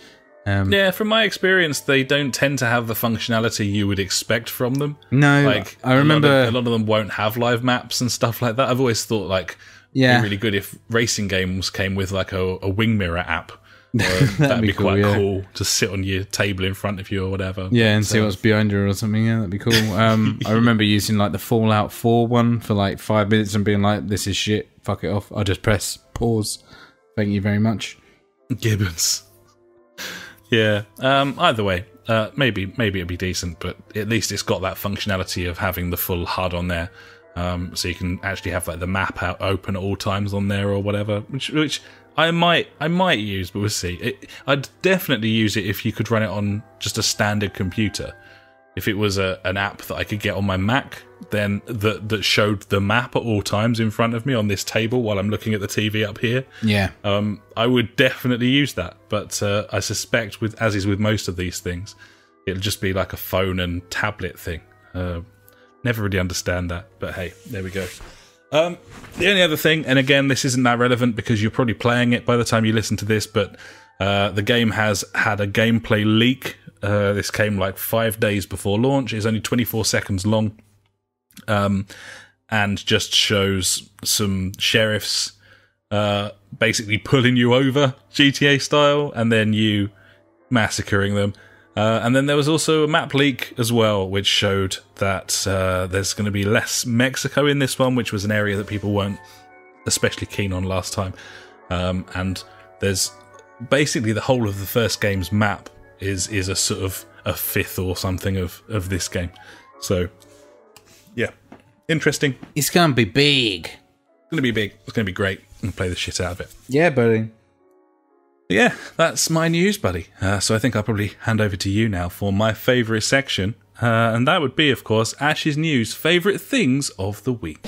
Yeah, from my experience, they don't tend to have the functionality you would expect from them. No, like I remember a lot of them won't have live maps and stuff like that. I've always thought like it'd be really good if racing games came with like a wing mirror app. That'd be quite cool to sit on your table in front of you or whatever. Yeah, and see what's behind you or something. Yeah, that'd be cool. I remember using like the Fallout 4 one for like 5 minutes and being like, "This is shit. Fuck it off." I'll just press pause. Thank you very much, Gibbons. Yeah. Either way, maybe it'd be decent, but at least it's got that functionality of having the full HUD on there, so you can actually have like the map out open at all times on there or whatever. Which I might use, but we'll see. I'd definitely use it if you could run it on just a standard computer. If it was an app that I could get on my Mac, then that showed the map at all times in front of me on this table while I'm looking at the TV up here. Yeah. I would definitely use that, but I suspect, as is with most of these things, it'll just be like a phone and tablet thing. Never really understand that, but hey, there we go. The only other thing, and again, this isn't that relevant because you're probably playing it by the time you listen to this, but the game has had a gameplay leak. This came like 5 days before launch. It's only 24 seconds long, and just shows some sheriffs basically pulling you over GTA style and then you massacring them. And then there was also a map leak as well, which showed that there's going to be less Mexico in this one, which was an area that people weren't especially keen on last time. And there's basically the whole of the first game's map is a sort of a fifth or something of this game. So, yeah, interesting. It's going to be big. It's going to be big. It's going to be great. I'm going to play the shit out of it. Yeah, buddy. Yeah, that's my news, buddy. So I think I'll probably hand over to you now for my favourite section. And that would be, of course, Ash's News Favourite Things of the Week.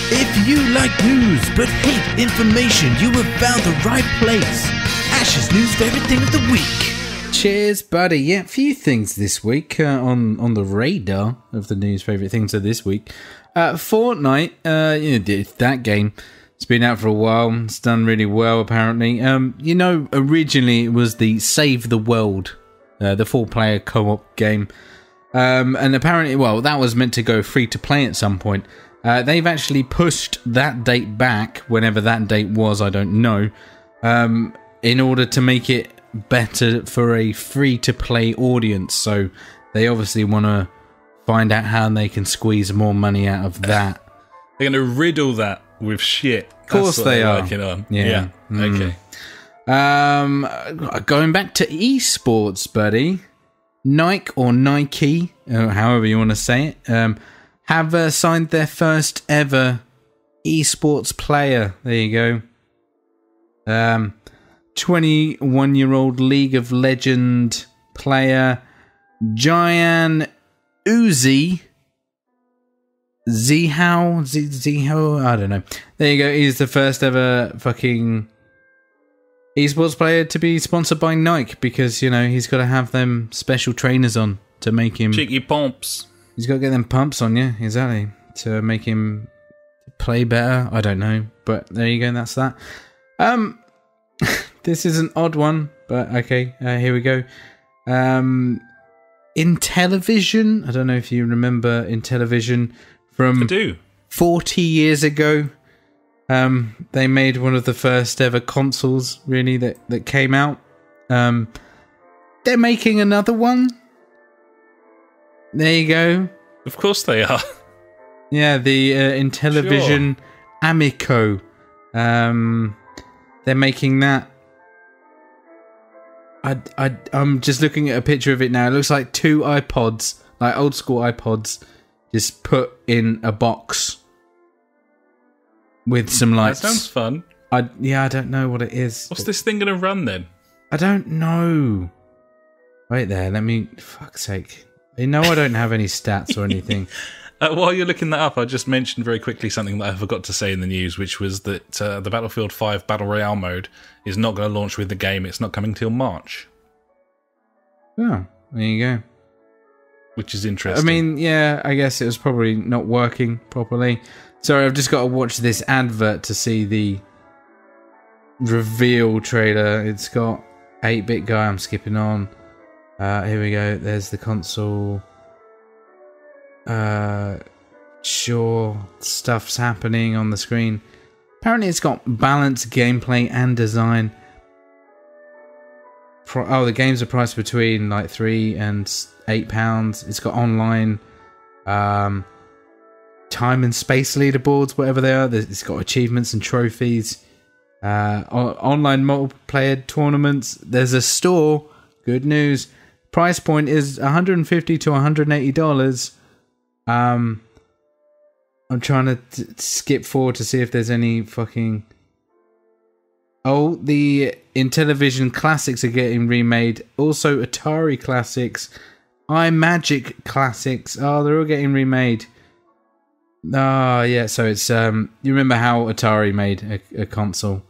If you like news but hate information, you have found the right place. Ash's News Favorite Thing of the Week. Cheers, buddy. Yeah, a few things this week on the radar of the news. Favourite things of this week. Fortnite, that game. It's been out for a while. It's done really well, apparently. Originally it was the Save the World, the 4-player co-op game. And apparently, that was meant to go free to play at some point. They've actually pushed that date back, whenever that date was, I don't know, in order to make it better for a free to play audience. So they obviously want to find out how they can squeeze more money out of that. They're going to riddle that with shit. Of course they are. Working on. Yeah. Okay. Going back to eSports, buddy. Nike or Nike, however you want to say it, have signed their first ever eSports player. There you go. 21-year-old League of Legends player Jian Uzi Zihao, I don't know. There you go. He's the first ever fucking esports player to be sponsored by Nike because, he's got to have them special trainers on to make him... Cheeky pumps. He's got to get them pumps on, yeah, exactly. To make him play better. I don't know. But there you go. That's that. This is an odd one, but okay. Here we go. In television, I don't know if you remember in television from I do. 40 years ago. They made one of the first ever consoles, really, that came out. They're making another one. There you go. Of course they are. Yeah, the Intellivision Amico. They're making that. I'm just looking at a picture of it now. It looks like 2 iPods, like old school iPods, just put in a box with some lights. That sounds fun. I don't know what it is. What's this thing going to run then? I don't know. Wait there, let me... Fuck's sake. I don't have any stats or anything. While you're looking that up, I just mentioned very quickly something that I forgot to say in the news, which was that the Battlefield 5 Battle Royale mode is not going to launch with the game. It's not coming till March. Oh, there you go. Which is interesting. I mean, yeah, I guess it was probably not working properly. Sorry, I've just got to watch this advert to see the reveal trailer. It's got 8-bit guy. I'm skipping on. Here we go. There's the console. Sure, stuff's happening on the screen. Apparently it's got balanced gameplay and design. The games are priced between like £3 and £8. It's got online time and space leaderboards, whatever they are. It's got achievements and trophies. Online multiplayer tournaments. There's a store. Good news. Price point is $150 to $180. I'm trying to skip forward to see if there's any fucking... Oh, the Intellivision classics are getting remade. Also, Atari classics. iMagic classics. Oh, they're all getting remade. Oh, yeah, so it's... you remember how Atari made a console?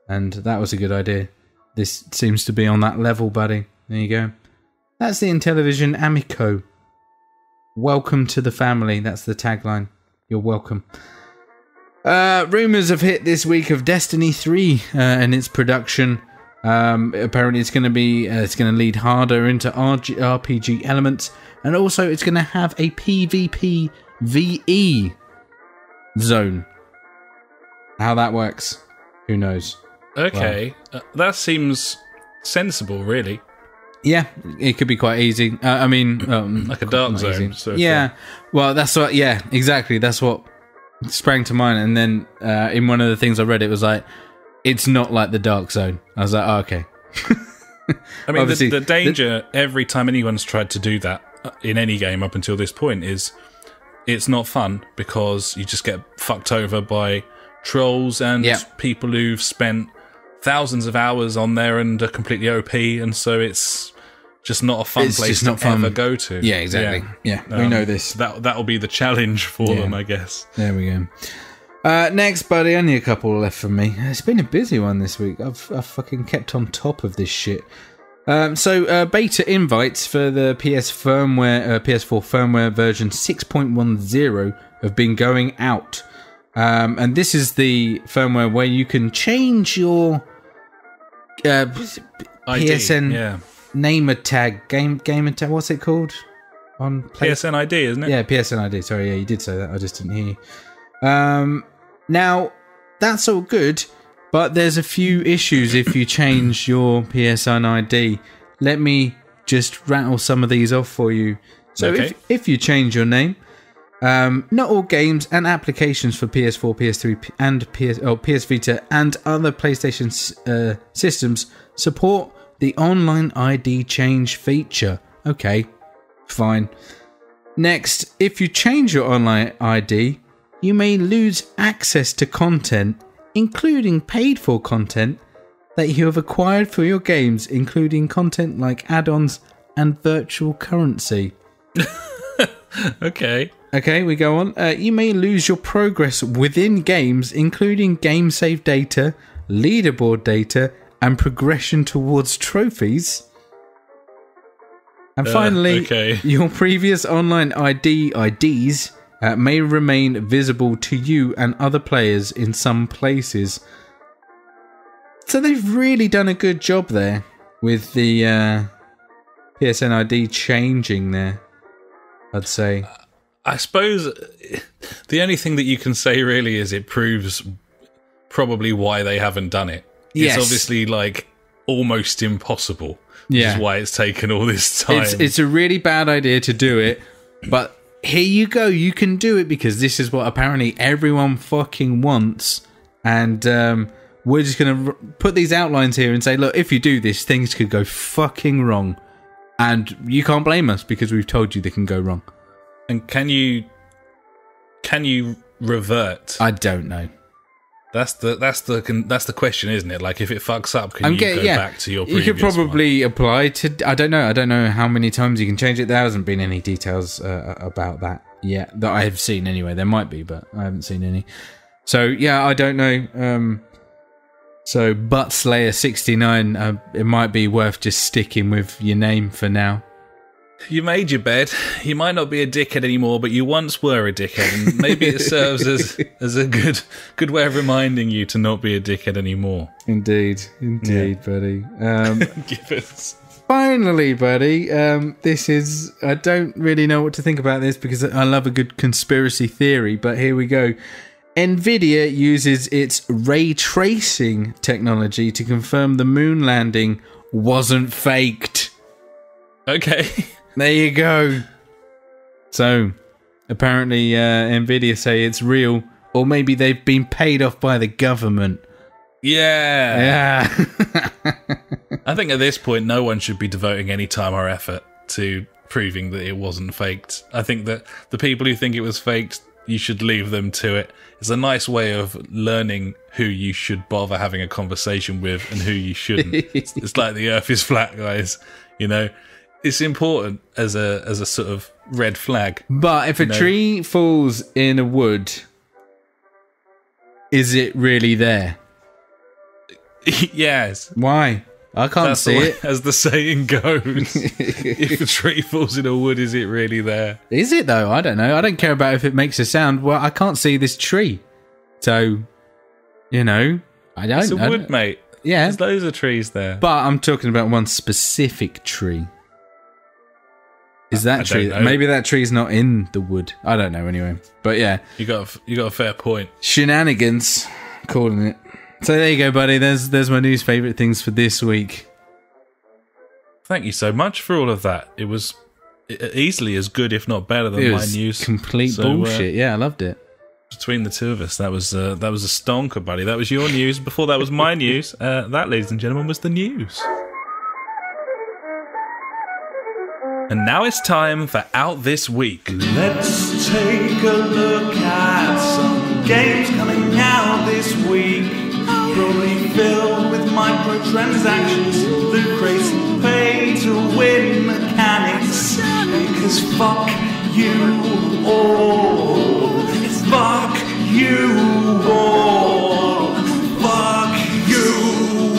And that was a good idea. This seems to be on that level, buddy. There you go. That's the Intellivision Amico. Welcome to the family. That's the tagline. You're welcome. Rumours have hit this week of Destiny 3 and its production. Apparently it's going to be it's going to lead harder into RPG elements, and also it's going to have a PvP VE zone. How that works, who knows? Okay, that seems sensible, really. Yeah, it could be quite easy. Like a dark zone. Yeah, well, that's what. Yeah, exactly. That's what sprang to mind. And then in one of the things I read, it was like, it's not like the dark zone. I was like, oh, okay. I mean, the danger every time anyone's tried to do that in any game up until this point is it's not fun because you just get fucked over by trolls and people who've spent thousands of hours on there and are completely OP, and so it's just not a fun place to ever go to. Yeah, exactly. Yeah, we know this. That'll be the challenge for them, I guess. There we go. Next, buddy, only a couple left from me. It's been a busy one this week. I've fucking kept on top of this shit. So beta invites for the PS4 firmware version 6.10 have been going out. And this is the firmware where you can change your PSN name tag, gamer tag. What's it called? On PSN ID, isn't it? Yeah, PSN ID. Sorry, yeah, you did say that. I just didn't hear you. Now, that's all good, but there's a few issues if you change your PSN ID. Let me just rattle some of these off for you. So if you change your name, not all games and applications for PS4, PS3, and PS Vita and other PlayStation systems support the online ID change feature. Okay, fine. Next, if you change your online ID, you may lose access to content, including paid-for content, that you have acquired for your games, including content like add-ons and virtual currency. Okay, we go on. You may lose your progress within games, including game save data, leaderboard data, and progression towards trophies. And finally, your previous online IDs may remain visible to you and other players in some places. So they've really done a good job there with the PSN ID changing there, I'd say. I suppose the only thing that you can say really is it proves probably why they haven't done it. Yes. It's obviously like almost impossible. Yeah. Which is why it's taken all this time. It's a really bad idea to do it, but here you go. You can do it because this is what apparently everyone fucking wants. And we're just going to put these outlines here and say, look, if you do this, things could go fucking wrong. And you can't blame us because we've told you they can go wrong. And can you revert? I don't know. That's the question, isn't it? Like, if it fucks up, can you go back to your previous You could probably one? apply to... I don't know how many times you can change it. There hasn't been any details about that yet that I have seen anyway. There might be, but I haven't seen any. So, yeah, I don't know. So, Buttslayer69, it might be worth just sticking with your name for now. You made your bed. You might not be a dickhead anymore, but you once were a dickhead, and maybe it serves as a good way of reminding you to not be a dickhead anymore. Indeed, buddy. Gibbons. Finally, buddy, this is... I don't really know what to think about this because I love a good conspiracy theory, but here we go. Nvidia uses its ray tracing technology to confirm the moon landing wasn't faked. Okay. There you go. So, apparently Nvidia say it's real, or maybe they've been paid off by the government. Yeah. I think at this point, no one should be devoting any time or effort to proving that it wasn't faked. I think that the people who think it was faked, you should leave them to it. It's a nice way of learning who you should bother having a conversation with and who you shouldn't. It's like the earth is flat, guys. You know? It's important as a sort of red flag. But if a tree falls in a wood, is it really there? Yes. Why? I can't see it. As the saying goes, if a tree falls in a wood, is it really there? Is it though? I don't know. I don't care about if it makes a sound. Well, I can't see this tree. So, I don't. It's a wood, mate. Yeah. There's loads of trees there. But I'm talking about one specific tree. Is that tree? Maybe that tree's not in the wood. I don't know. Anyway, but yeah, you got a fair point. Shenanigans, calling it. So there you go, buddy. There's my news favourite things for this week. Thank you so much for all of that. It was easily as good, if not better, than my news. Complete bullshit. Yeah, I loved it. Between the two of us, that was a stonker, buddy. That was your news. Before that was my news. That, ladies and gentlemen, was the news. And now it's time for Out This Week. Let's take a look at some games coming out this week. Probably filled with microtransactions, the crazy pay-to-win mechanics. Because fuck you all. It's fuck you all. Fuck you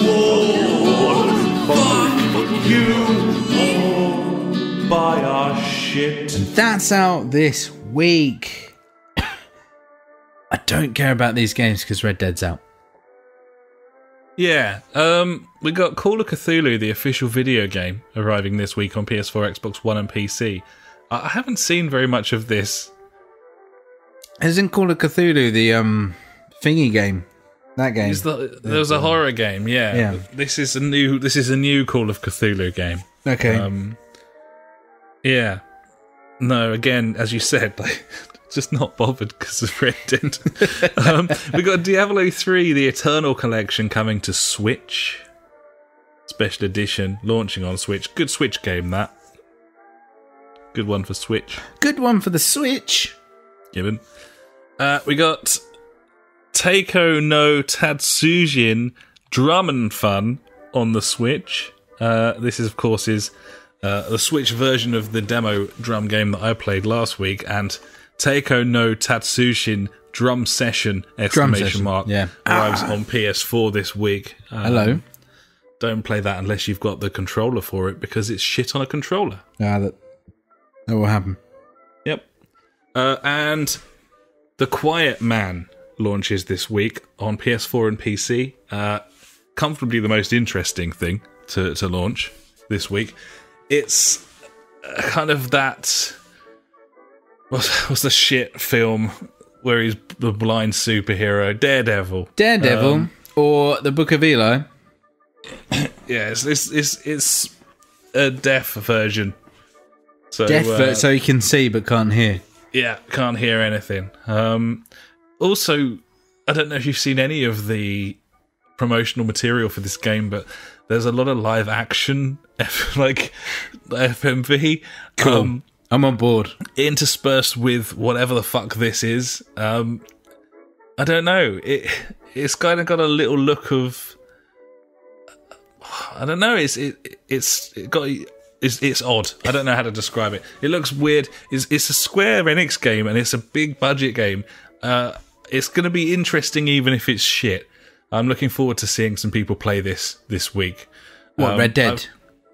all. Fuck you that's out this week. I don't care about these games because Red Dead's out. Yeah, we got Call of Cthulhu, the official video game, arriving this week on PS4, Xbox One, and PC. I haven't seen very much of this. Isn't Call of Cthulhu the thingy game? That game. There was a horror game, yeah. This is a new Call of Cthulhu game. Okay. Yeah. No, again, as you said, like, just not bothered because of Red Dead. We got Diablo 3, the Eternal Collection, coming to Switch. Special edition, launching on Switch. Good Switch game, that. Good one for Switch. Good one for the Switch. Given. We got Taiko no Tatsujin Drum and Fun on the Switch. This is, of course, the Switch version of the demo drum game that I played last week, and Taiko no Tatsushin Drum Session ! Yeah. Arrives on PS4 this week. Hello. Don't play that unless you've got the controller for it, because it's shit on a controller. That will happen. Yep. And The Quiet Man launches this week on PS4 and PC. Comfortably the most interesting thing to launch this week. It's kind of that... What's the shit film where he's the blind superhero? Daredevil. Or The Book of Eli. Yeah, it's a deaf version. So, so he can see but can't hear. Yeah, can't hear anything. Also, I don't know if you've seen any of the promotional material for this game, but there's a lot of live action, like FMV. Cool. I'm on board. Interspersed with whatever the fuck this is. I don't know. It's kind of got a little look of... I don't know. It's odd. I don't know how to describe it. It looks weird. It's a Square Enix game, and it's a big budget game. It's going to be interesting even if it's shit. I'm looking forward to seeing some people play this week. What, Red Dead?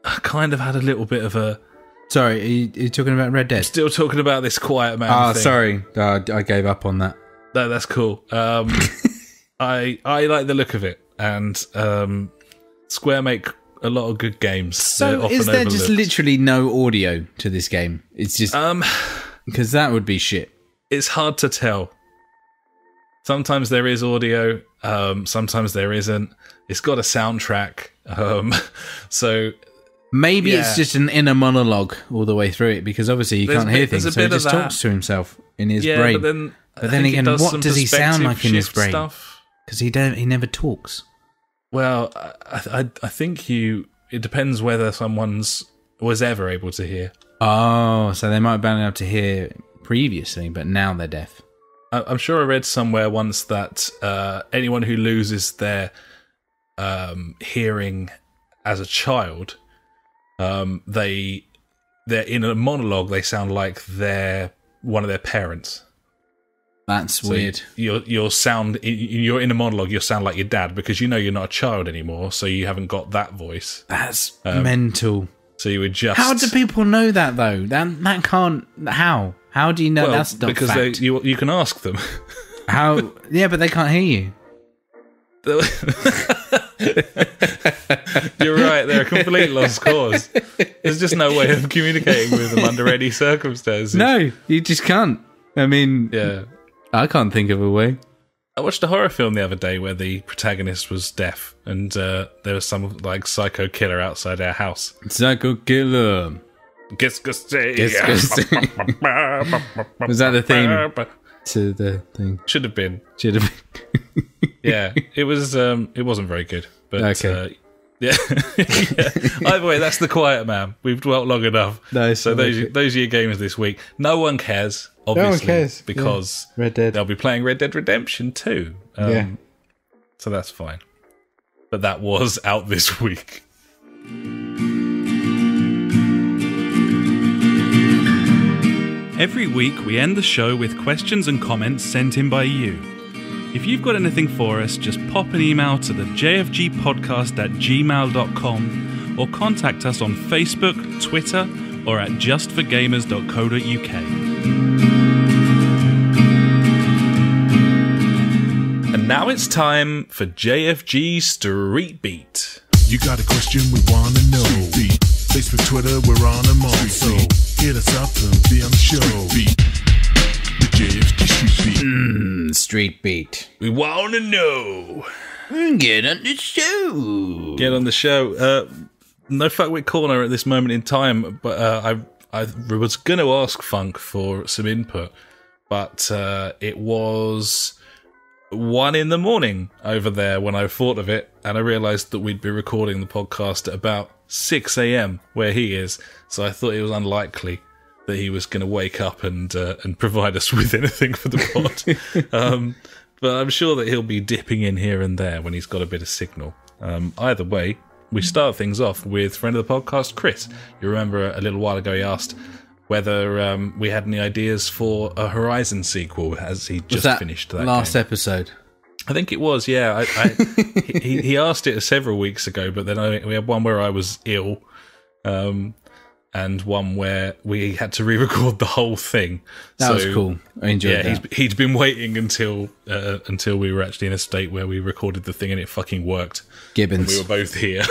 I kind of had a little bit of a... Sorry, are you talking about Red Dead? Still talking about this Quiet Man thing. Sorry. I gave up on that. No, that's cool. I like the look of it, and Square make a lot of good games. So is there just literally no audio to this game? It's just... Because that would be shit. It's hard to tell. Sometimes there is audio, sometimes there isn't. It's got a soundtrack, so... Maybe it's just an inner monologue all the way through it, because obviously you can't hear things, so he just talks to himself in his brain. But then again, what does he sound like in his brain? Because he never talks. Well, I think it depends whether someone's was ever able to hear. Oh, so they might have been able to hear previously, but now they're deaf. I'm sure I read somewhere once that anyone who loses their hearing as a child, they're in a monologue. They sound like they're one of their parents. That's weird. You're in a monologue. You sound like your dad because you're not a child anymore, so you haven't got that voice. That's mental. So you adjust. How do people know that though? That can't. How? How do you know that's not because fact? You can ask them. How? Yeah, but they can't hear you. You're right. They're a complete lost cause. There's just no way of communicating with them under any circumstances. No, you just can't. I mean, yeah. I can't think of a way. I watched a horror film the other day where the protagonist was deaf, and there was some like psycho killer outside our house. Psycho killer. Was that the theme to the thing? Should have been. Yeah, it was. It wasn't very good, but okay. Yeah. Yeah. Either way, that's The Quiet Man. We've dwelt long enough. Nice. So those are your games this week. No one cares, obviously, no one cares. because Red Dead. They'll be playing Red Dead Redemption 2. So that's fine. But that was out this week. Every week we end the show with questions and comments sent in by you. If you've got anything for us, just pop an email to the jfgpodcast@gmail.com or contact us on Facebook, Twitter, or at justforgamers.co.uk. And now it's time for JfG Street Beat. You got a question we wanna know. Beat. Facebook, Twitter, we're on them all. So hit us up and be on the show. Beat. The JfG Street Beat. Street Beat. We wanna know. Get on the show. Get on the show. No Fuckwit Corner at this moment in time, but I was going to ask Funk for some input, but it was 1 a.m. over there when I thought of it, and I realised that we'd be recording the podcast at about 6 a.m. where he is, so I thought it was unlikely that he was going to wake up and provide us with anything for the pod. But I'm sure that he'll be dipping in here and there when he's got a bit of signal. Either way, we start things off with friend of the podcast, Chris. You remember a little while ago he asked whether we had any ideas for a Horizon sequel, as he just finished that last game. episode. I think it was, yeah. He asked it several weeks ago, but then we had one where I was ill, and one where we had to re-record the whole thing. That was cool. I enjoyed that. He'd been waiting until we were actually in a state where we recorded the thing and it fucking worked. Gibbons. We were both here.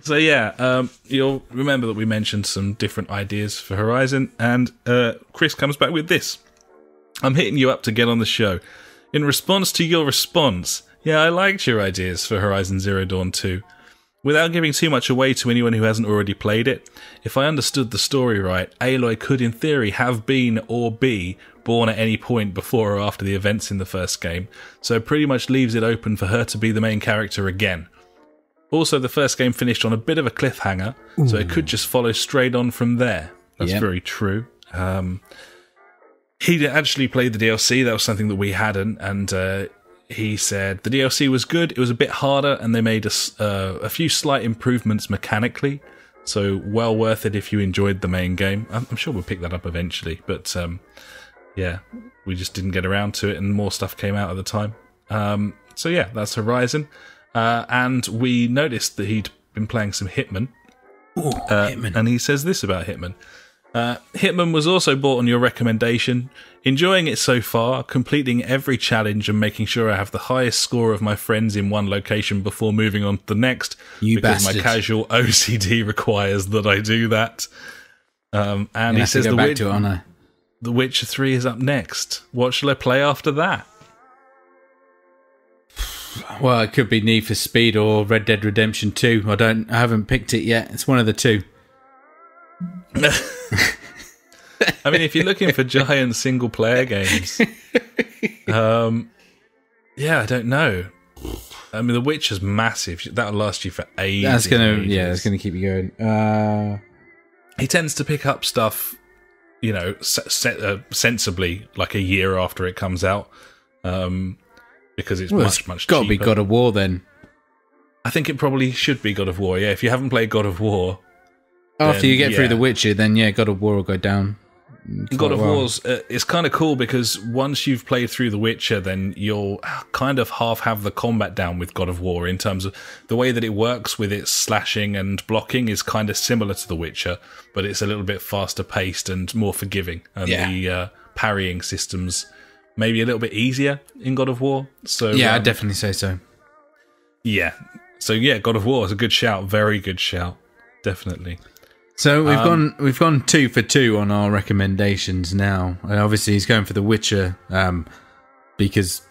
So yeah, you'll remember that we mentioned some different ideas for Horizon, and Chris comes back with this. I'm hitting you up to get on the show. In response to your response, yeah, I liked your ideas for Horizon Zero Dawn 2. Without giving too much away to anyone who hasn't already played it, if I understood the story right, Aloy could in theory have been or be born at any point before or after the events in the first game, so it pretty much leaves it open for her to be the main character again. Also, the first game finished on a bit of a cliffhanger, so it could just follow straight on from there. That's very true. He actually played the DLC, that was something that we hadn't, and he said the DLC was good, it was a bit harder, and they made a few slight improvements mechanically, so well worth it if you enjoyed the main game. I'm sure we'll pick that up eventually, but yeah, we just didn't get around to it, and more stuff came out at the time. So yeah, that's Horizon. And we noticed that he'd been playing some Hitman. Hitman. And he says this about Hitman. Hitman was also bought on your recommendation. Enjoying it so far, completing every challenge and making sure I have the highest score of my friends in one location before moving on to the next. You because bastard. My casual OCD requires that I do that. And he says The Witcher 3 is up next. What shall I play after that? Well, it could be Need for Speed or Red Dead Redemption 2. I haven't picked it yet. It's one of the two. I mean, if you're looking for giant single-player games, yeah, I don't know. I mean, The Witcher's massive. That'll last you for ages. That's gonna keep you going. He tends to pick up stuff, you know, sensibly, like a year after it comes out, because it's much cheaper. Got to be God of War then. I think it probably should be God of War. Yeah, if you haven't played God of War, after you get through The Witcher, then yeah, God of War will go down. God of War's it's kind of cool because once you've played through The Witcher, then you'll kind of half have the combat down with God of War in terms of the way that it works with its slashing and blocking is kind of similar to The Witcher, but it's a little bit faster paced and more forgiving, and the parrying systems maybe a little bit easier in God of War. So yeah, I'd definitely say so. Yeah, so yeah, God of War is a good shout, very good shout, definitely. So we've gone 2 for 2 on our recommendations now. And obviously he's going for The Witcher because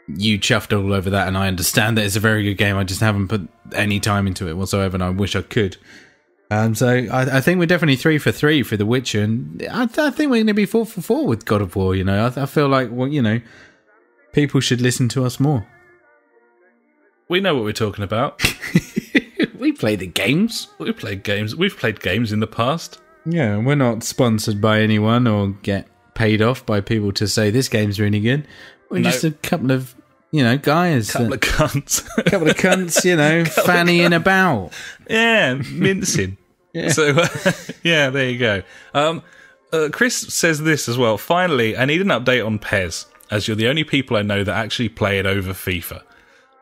you chuffed all over that, and I understand that it's a very good game. I just haven't put any time into it whatsoever, and I wish I could. So I think we're definitely 3 for 3 for The Witcher, and I think we're going to be 4 for 4 with God of War. You know, I feel like, well, you know, people should listen to us more. We know what we're talking about. We play the games. We played games. We've played games in the past. Yeah, we're not sponsored by anyone or get paid off by people to say this game's really good. We're just a couple of, you know, guys. Couple of cunts. Couple of cunts, you know, fannying about. Yeah, mincing. Yeah. So, yeah, there you go. Chris says this as well. Finally, I need an update on PES, as you're the only people I know that actually play it over FIFA.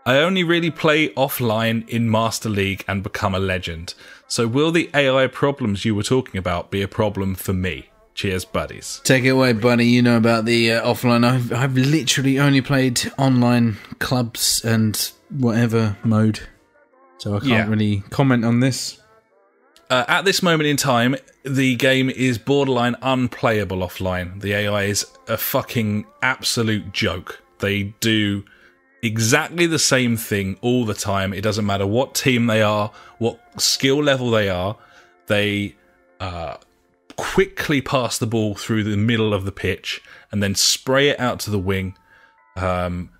I only really play offline in Master League and become a legend. So will the AI problems you were talking about be a problem for me? Cheers, buddies. Take it away, buddy. You know about the offline. I've literally only played online clubs and whatever mode, so I can't really comment on this. At this moment in time, the game is borderline unplayable offline. The AI is a fucking absolute joke. They do exactly the same thing all the time. It doesn't matter what team they are, what skill level they are. They quickly pass the ball through the middle of the pitch and then spray it out to the wing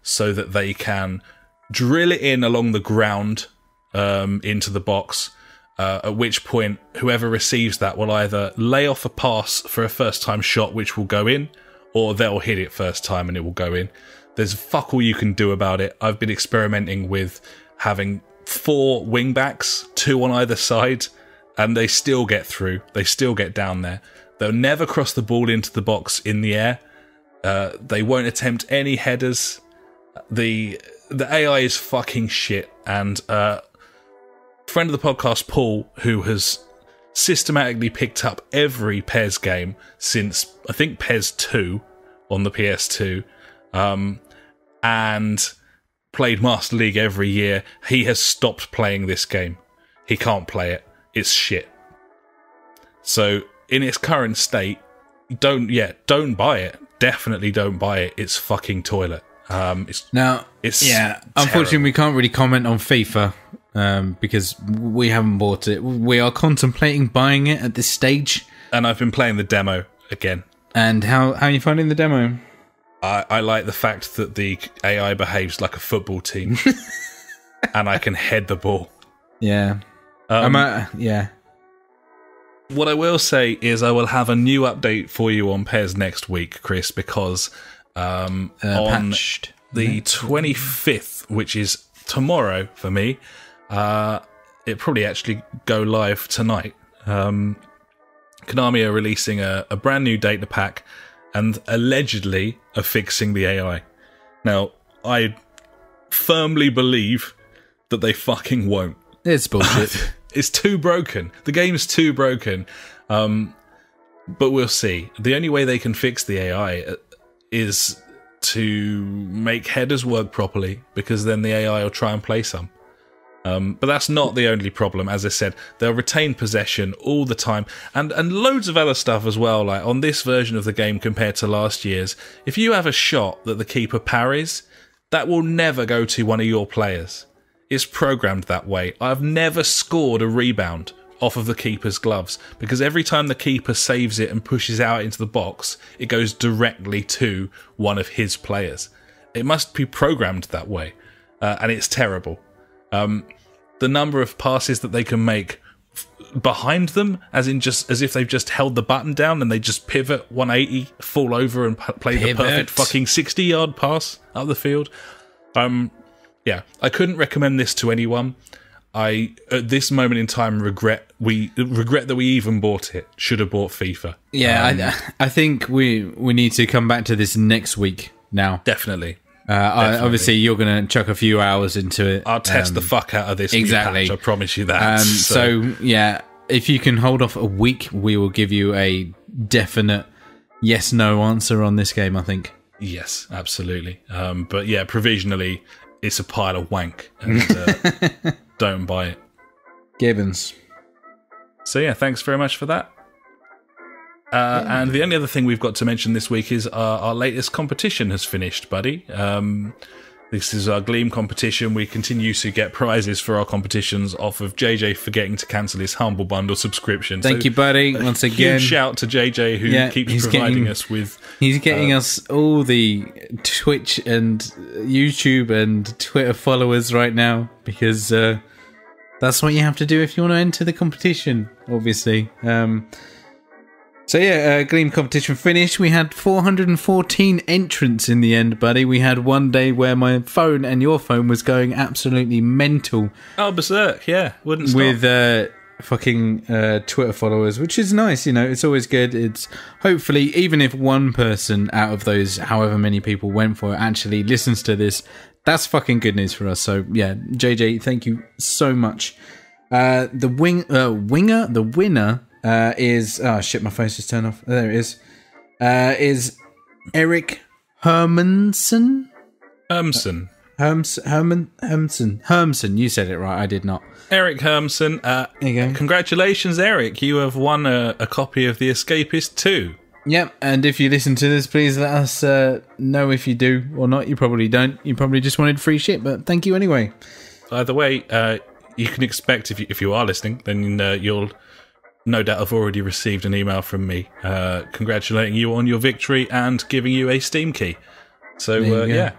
so that they can drill it in along the ground into the box, at which point whoever receives that will either lay off a pass for a first-time shot which will go in, or they'll hit it first time and it will go in. There's fuck all you can do about it. I've been experimenting with having 4 wing-backs, 2 on either side, and they still get through. They still get down there. They'll never cross the ball into the box in the air. They won't attempt any headers. The AI is fucking shit. And friend of the podcast, Paul, who has systematically picked up every PES game since, I think, PES 2 on the PS2, and played Master League every year, he has stopped playing this game. He can't play it. It's shit. So, in its current state, don't buy it. Definitely don't buy it. It's fucking toilet. Unfortunately, we can't really comment on FIFA because we haven't bought it. We are contemplating buying it at this stage. And I've been playing the demo again. And how are you finding the demo? I like the fact that the AI behaves like a football team, and I can head the ball. Yeah. What I will say is I will have a new update for you on PES next week, Chris, because on the 25th, which is tomorrow for me, it probably actually go live tonight. Konami are releasing a brand new data pack and allegedly are fixing the AI. Now, I firmly believe that they fucking won't. It's bullshit. It's too broken. The game's too broken. But we'll see. The only way they can fix the AI is to make headers work properly, because then the AI will try and play some. But that's not the only problem. As I said, they'll retain possession all the time, and loads of other stuff as well. Like on this version of the game compared to last year's, if you have a shot that the keeper parries, that will never go to one of your players. It's programmed that way. I've never scored a rebound off of the keeper's gloves, because every time the keeper saves it and pushes out into the box, it goes directly to one of his players. It must be programmed that way, and it's terrible. The number of passes that they can make behind them, as if they've just held the button down and they just pivot 180, fall over and play the perfect fucking 60-yard pass up the field. Yeah, I couldn't recommend this to anyone. I, at this moment in time, regret that we even bought it. Should have bought FIFA. Yeah, I think we need to come back to this next week now. Definitely. Obviously, you're going to chuck a few hours into it. I'll test the fuck out of this exactly. New patch, I promise you that. So, yeah, if you can hold off a week, we will give you a definite yes-no answer on this game, I think. Yes, absolutely. But yeah, provisionally, it's a pile of wank, and don't buy it. Gibbons. So yeah, thanks very much for that. And the only other thing we've got to mention this week is our latest competition has finished, buddy. This is our Gleam competition. We continue to get prizes for our competitions off of JJ forgetting to cancel his Humble Bundle subscription. Thank you, buddy, once again. Huge shout to JJ who keeps providing us with... He's getting us all the Twitch and YouTube and Twitter followers right now, because that's what you have to do if you want to enter the competition, obviously. So yeah, Gleam competition finished. We had 414 entrants in the end, buddy. We had one day where my phone and your phone was going absolutely mental. Oh, berserk, yeah. Wouldn't stop. With fucking Twitter followers, which is nice, you know. It's always good. It's hopefully, even if one person out of those however many people went for it actually listens to this, that's fucking good news for us. So yeah, JJ, thank you so much. The winner is shit. My phone's just turned off. There it is. Is Eric Hermanson? Hermson. Hermson. You said it right. I did not. Eric Hermson. There you go. Congratulations, Eric. You have won a copy of The Escapist 2. Yep, and if you listen to this, please let us know if you do or not. You probably don't. You probably just wanted free shit, but thank you anyway. Either way, you can expect, if you are listening, then you'll no doubt have already received an email from me congratulating you on your victory and giving you a Steam key. So, yeah.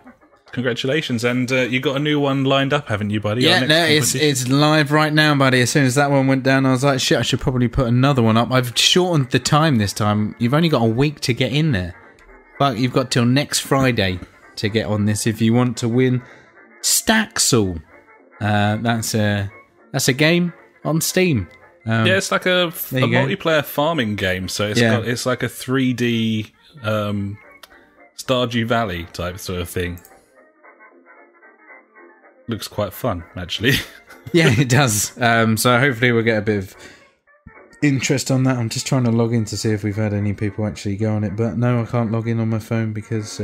Congratulations, and you got a new one lined up, haven't you, buddy? Yeah, no, it's live right now, buddy. As soon as that one went down, I was like, shit, I should probably put another one up. I've shortened the time this time. You've only got a week to get in there. But you've got till next Friday to get on this if you want to win Staxel. That's a game on Steam. Yeah, it's like a multiplayer farming game, so it's like a 3D Stardew Valley type sort of thing. Looks quite fun, actually. Yeah, it does. So hopefully we'll get a bit of interest on that. I'm just trying to log in to see if we've had any people actually go on it, but no, I can't log in on my phone because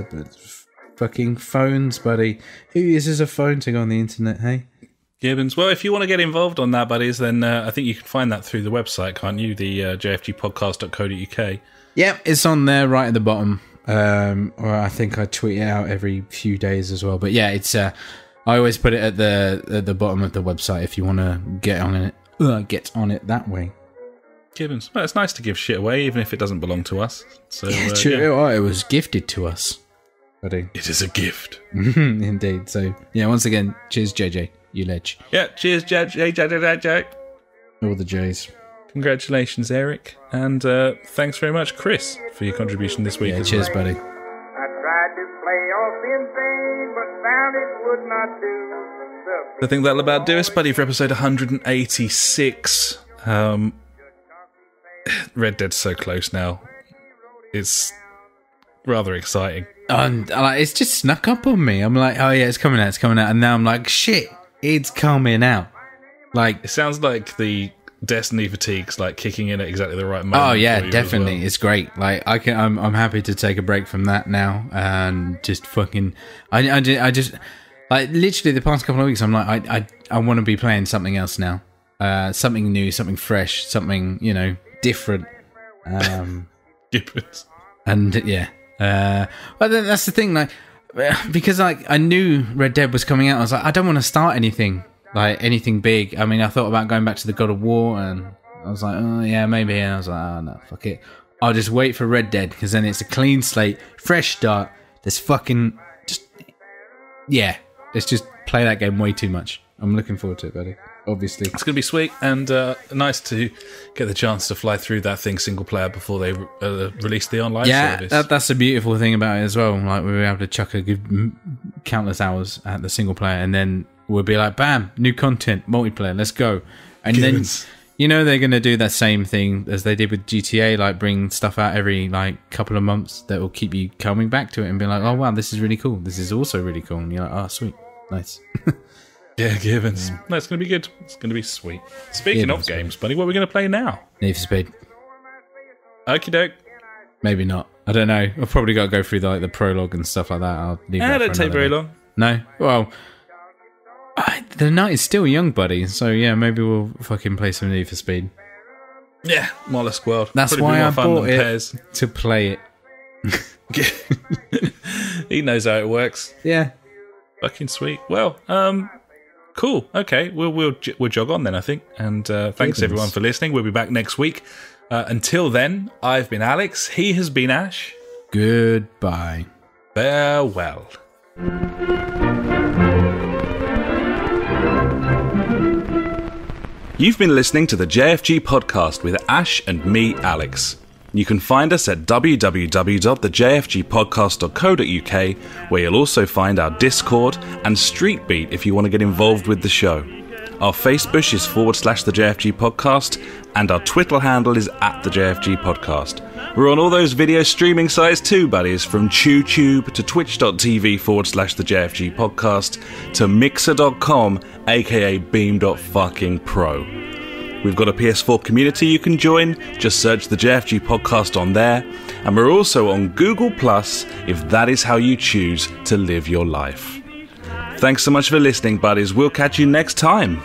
fucking phones, buddy. Who uses a phone to go on the internet, hey? Gibbons. Well, if you want to get involved on that, buddies, then I think you can find that through the website, can't you? The jfgpodcast.co.uk. Yep, it's on there right at the bottom. Or I think I tweet it out every few days as well. But yeah, it's I always put it at the bottom of the website if you want to get on it that way. Gibbons. Well, it's nice to give shit away, even if it doesn't belong to us. So yeah, true. Yeah. Oh, it was gifted to us, buddy. It is a gift. Indeed. So yeah, once again, cheers, JJ. You ledge. Yeah, cheers, JJ. All the J's. Congratulations, Eric. And thanks very much, Chris, for your contribution this week. Yeah, cheers, buddy. I tried to play off in vain, but found it would not do. I think that'll about do us, buddy, for episode 186. Red Dead's so close now. It's rather exciting. And it's just snuck up on me. I'm like, oh yeah, it's coming out. And now I'm like, shit, it's coming out. Like, it sounds like the Destiny fatigue's like kicking in at exactly the right moment. Oh yeah, definitely. Well. It's great. Like I'm happy to take a break from that now and just fucking. I just like literally the past couple of weeks. I'm like, I want to be playing something else now. Something new, something fresh, something different. Gibbons. And yeah. But then that's the thing, like, because like I knew Red Dead was coming out, I was like, I don't want to start anything big. I mean, I thought about going back to the God of War, and I was like, oh yeah, maybe. And I was like, oh no, fuck it. I'll just wait for Red Dead because then it's a clean slate, fresh start. Let's just play that game way too much. I'm looking forward to it, buddy. Obviously, it's going to be sweet and nice to get the chance to fly through that thing single player before they release the online service. Yeah, that's the beautiful thing about it as well. Like, we were able to chuck a good countless hours at the single player, and then we'll be like, bam, new content, multiplayer, let's go. And then they're going to do that same thing as they did with GTA, like bring stuff out every like couple of months that will keep you coming back to it and be like, oh wow, this is really cool. This is also really cool. And you're like, oh sweet, nice. Yeah, Gibbons. No, it's going to be good. It's going to be sweet. Speaking of games, buddy, what are we going to play now? Need for Speed. Okie doke. Maybe not. I don't know. I've probably got to go through the prologue and stuff like that. I'll leave that don't take very long. No? Well, the night is still young, buddy. So yeah, maybe we'll fucking play some Need for Speed. Yeah, Mollusk World. That's probably why I bought it, to play it. He knows how it works. Yeah. Fucking sweet. Well, cool. Okay, we'll jog on then, I think. And thanks everyone for listening. We'll be back next week. Until then, I've been Alex. He has been Ash. Goodbye. Farewell. You've been listening to the JfG podcast with Ash and me, Alex. You can find us at www.thejfgpodcast.co.uk, where you'll also find our Discord and Street Beat if you want to get involved with the show. Our Facebook is /the JfG podcast, and our Twitter handle is at the JfG Podcast. We're on all those video streaming sites too, buddies, from TubeTube to twitch.tv/the JfG Podcast to mixer.com, aka beam.fucking-pro. We've got a PS4 community you can join, just search the JfG Podcast on there, and we're also on Google Plus if that is how you choose to live your life. Thanks so much for listening, buddies. We'll catch you next time.